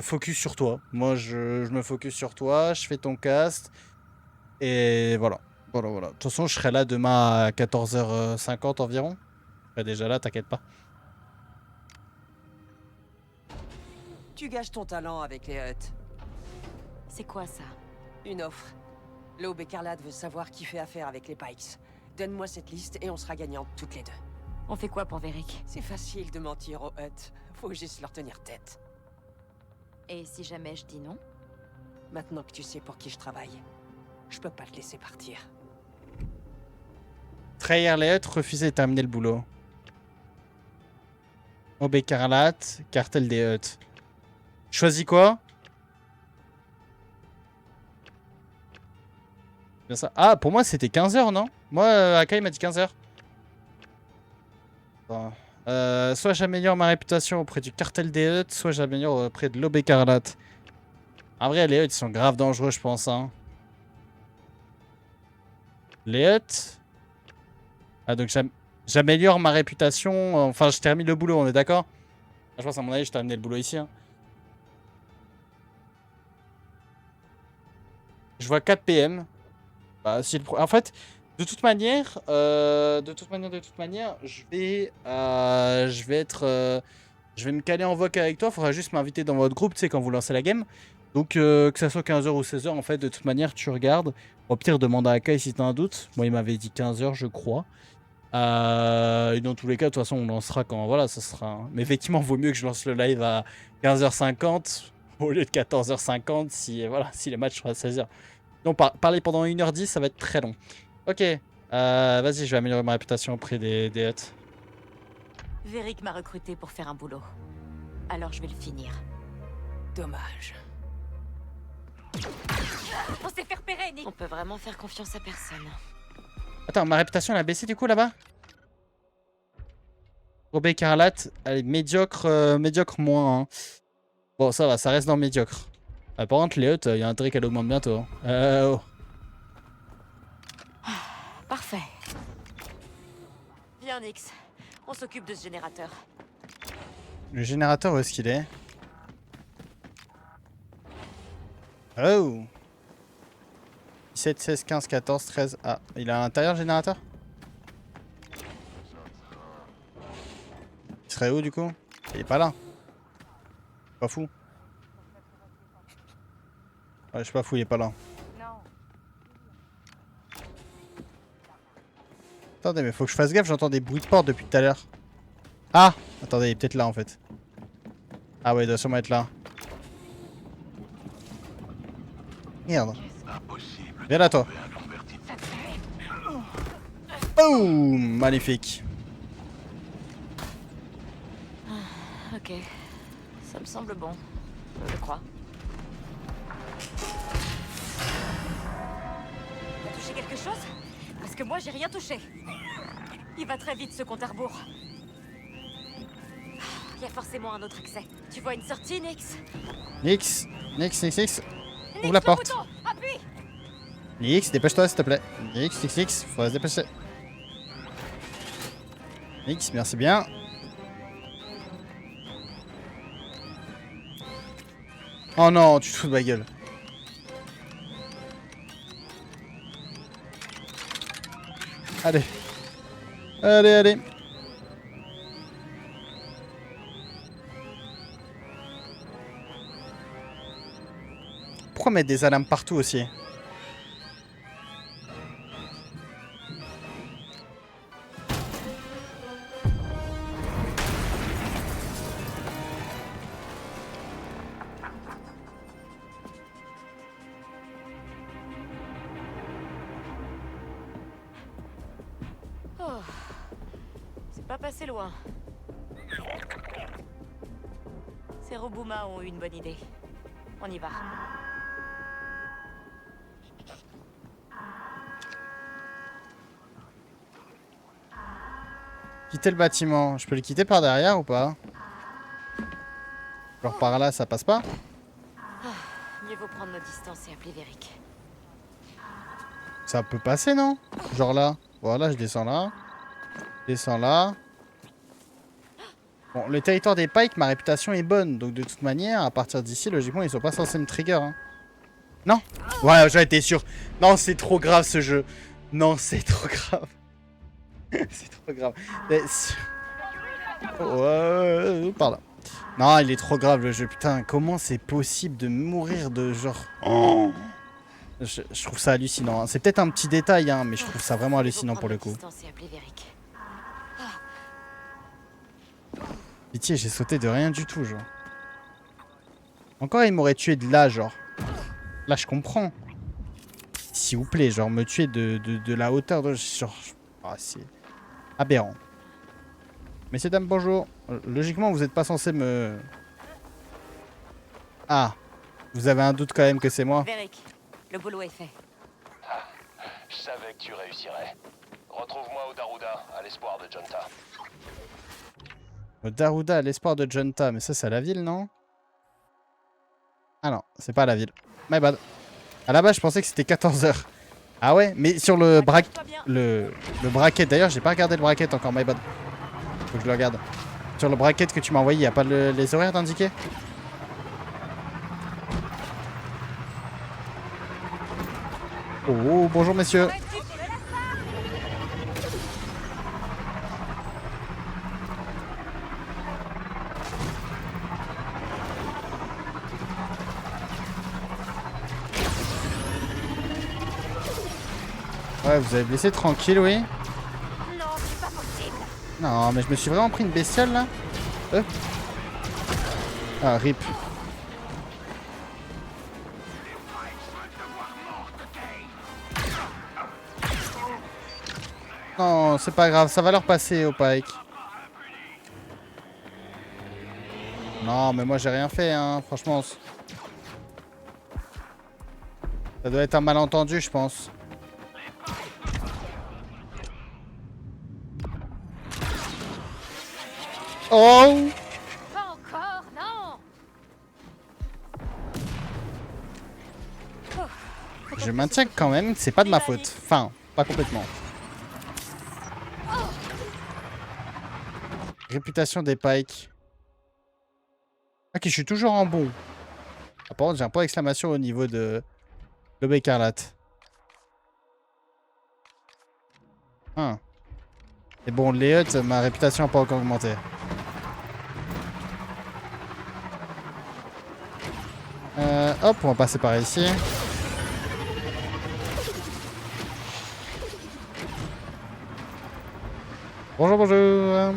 S1: focus sur toi. Moi, je me focus sur toi, je fais ton cast. Et voilà. Voilà, voilà. De toute façon, je serai là demain à 14h50 environ. Je serai déjà là, t'inquiète pas.
S9: Tu gages ton talent avec les Hutt.
S5: C'est quoi ça?
S9: Une offre. L'Aube écarlate veut savoir qui fait affaire avec les Pikes. Donne-moi cette liste et on sera gagnantes toutes les deux.
S5: On fait quoi pour Véric?
S9: C'est facile de mentir aux Hutt. Faut juste leur tenir tête.
S5: Et si jamais je dis non?
S9: Maintenant que tu sais pour qui je travaille, je peux pas te laisser partir.
S1: Trahir les Hutt, refuser de terminer le boulot. Aube écarlate, cartel des Hutt. Choisis quoi? Bien ça. Ah, pour moi, c'était 15h, non? Moi, Akai m'a dit 15h. Bon. Soit j'améliore ma réputation auprès du cartel des Hutt, soit j'améliore auprès de l'Aube écarlate. En vrai, les Hutt, ils sont grave dangereux, je pense. Hein. Les Hutt. Ah, donc j'améliore ma réputation. Enfin, je termine le boulot, on est d'accord? Je pense, à mon avis, je termine le boulot ici. Hein. Je vois 4 PM. Bah, si en fait, de toute manière, je vais me caler en voc avec toi. Il faudra juste m'inviter dans votre groupe, tu sais, quand vous lancez la game. Donc, que ça soit 15h ou 16h, en fait, de toute manière, tu regardes. Au pire, demande à Akai si t'as un doute. Moi, il m'avait dit 15h, je crois. Et dans tous les cas, de toute façon, on lancera quand. Voilà, ça sera. Mais effectivement, vaut mieux que je lance le live à 15h50 au lieu de 14h50 si, voilà, si les matchs sont à 16h. Non, parler pendant 1h10, ça va être très long. Ok, vas-y, je vais améliorer ma réputation auprès des Hutt.
S5: Véric m'a recruté pour faire un boulot. Alors je vais le finir.
S9: Dommage.
S5: On s'est fait repérer, Nick.
S2: On peut vraiment faire confiance à personne.
S1: Attends, ma réputation elle a baissé du coup là-bas? Aube écarlate, elle est médiocre, médiocre moins. Hein. Bon, ça va, ça reste dans médiocre. Par contre, les Hutt, il y a intérêt qu'elle augmente bientôt. Oh.
S5: Parfait. Viens, Nix. On s'occupe de ce générateur.
S1: Le générateur, où est-ce qu'il est? Oh. 17, 16, 15, 14, 13. Ah, il a un intérieur générateur? Il serait où du coup? Il est pas là. Pas fou. Ouais, je suis pas fou, il est pas là. Attendez, mais faut que je fasse gaffe, j'entends des bruits de porte depuis tout à l'heure. Ah! Attendez, il est peut-être là en fait. Ah ouais, il doit sûrement être là. Merde. Viens là toi. Oh! Magnifique.
S2: Ok. Ça me semble bon. Je le crois.
S5: T'as touché quelque chose? Parce que moi, j'ai rien touché. Il va très vite, ce compte à rebours. Il y a forcément un autre accès. Tu vois une sortie, Nix?
S1: Nix, ouvre la porte.
S5: Appuie!
S1: Nix, dépêche-toi s'il te plaît. Nix, faut se dépêcher. Nix, merci bien. Oh non, tu te fous de ma gueule. Allez. Allez. Pourquoi mettre des alarmes partout aussi?
S2: Oh. C'est pas passé loin. Ces Robuma ont eu une bonne idée. On y va.
S1: Quitter le bâtiment. Je peux le quitter par derrière ou pas? Genre par là, ça passe pas?
S2: Mieux vaut prendre nos distances et appeler Véric.
S1: Ça peut passer, non? Genre là. Voilà, je descends là. Descends là. Bon, le territoire des Pikes, ma réputation est bonne. Donc de toute manière, à partir d'ici, logiquement, ils sont pas censés me trigger. Hein. Non? Ouais, j'en étais sûr. Non, c'est trop grave ce jeu. Non, c'est trop grave. C'est trop grave. Mais... Ouais, par là. Non, il est trop grave le jeu. Putain, comment c'est possible de mourir de genre... Oh. Je trouve ça hallucinant. Hein. C'est peut-être un petit détail, hein, mais je trouve ça vraiment hallucinant pour le coup. Pitié, j'ai sauté de rien du tout, genre. Encore, il m'aurait tué de là, genre. Là, je comprends. S'il vous plaît, genre, me tuer de la hauteur de... Genre... Ah, c'est aberrant. Messieurs, dames, bonjour. Logiquement, vous n'êtes pas censé me... Ah. Vous avez un doute quand même que c'est moi?
S5: Véric, le boulot est fait.
S7: Ah, je savais que tu réussirais. Retrouve-moi au Daruda, à l'espoir de Jonta.
S1: Au Daruda, à l'espoir de Jonta. Mais ça, c'est à la ville, non? Ah non, c'est pas à la ville. My bad. À la base, je pensais que c'était 14 h. Ah ouais, mais sur le bracket, d'ailleurs, j'ai pas regardé le bracket encore, my bad. Faut que je le regarde. Sur le bracket que tu m'as envoyé, y a pas les horaires indiqués? Oh, bonjour messieurs. Ouais, vous avez blessé tranquille, oui.
S5: Non, c'est pas possible.
S1: Non, mais je me suis vraiment pris une bestiole là. Ah, rip. Non, c'est pas grave, ça va leur passer au Pike. Non, mais moi j'ai rien fait, hein, franchement. Ça doit être un malentendu, je pense. Oh!
S5: Pas encore, non.
S1: Je maintiens quand même que c'est pas de ma faute. Enfin, pas complètement. Réputation des Pikes. Ok, je suis toujours en bon. Ah, par contre, j'ai un point d'exclamation au niveau de l'Aube écarlate. Ah. Et bon, les huts, ma réputation n'a pas encore augmenté. Hop, on va passer par ici. Bonjour, bonjour.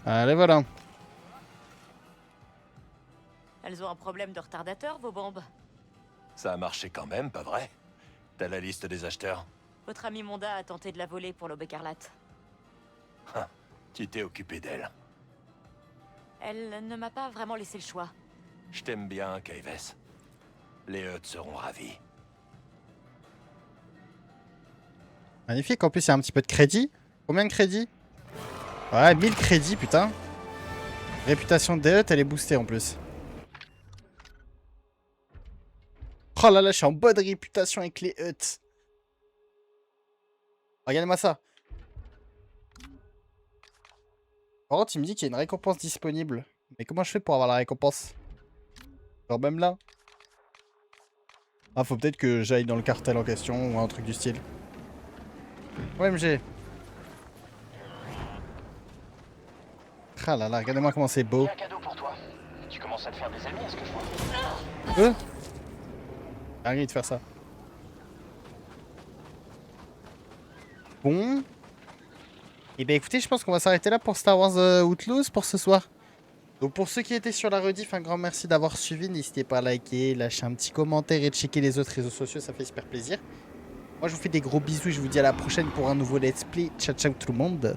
S1: Allez, voilà.
S5: Elles ont un problème de retardateur, vos bombes.
S7: Ça a marché quand même, pas vrai? T'as la liste des acheteurs?
S5: Votre ami Monda a tenté de la voler pour l'Aube écarlate.
S7: Ah, tu t'es occupé d'elle.
S5: Elle ne m'a pas vraiment laissé le choix.
S7: Je t'aime bien, Kayves. Les Hutt seront ravis.
S1: Magnifique, en plus il y a un petit peu de crédit. Combien de crédit? Ouais, 1000 crédits, putain. Réputation des Hutt, elle est boostée en plus. Oh là là, je suis en bonne réputation avec les Hutt. Regardez-moi ça. Par contre, il me dit qu'il y a une récompense disponible. Mais comment je fais pour avoir la récompense? Genre même là. Ah, faut peut-être que j'aille dans le cartel en question ou un truc du style. OMG. Ah là là, regardez-moi comment c'est beau.
S3: J'ai un cadeau pour toi. Tu commences à te faire des amis, est-ce que je vois?
S1: Arrête de faire ça. Bon. Et ben écoutez, je pense qu'on va s'arrêter là pour Star Wars Outlaws pour ce soir. Donc pour ceux qui étaient sur la rediff, un grand merci d'avoir suivi. N'hésitez pas à liker, lâcher un petit commentaire et checker les autres réseaux sociaux, ça fait super plaisir. Moi je vous fais des gros bisous et je vous dis à la prochaine pour un nouveau let's play. Ciao ciao tout le monde.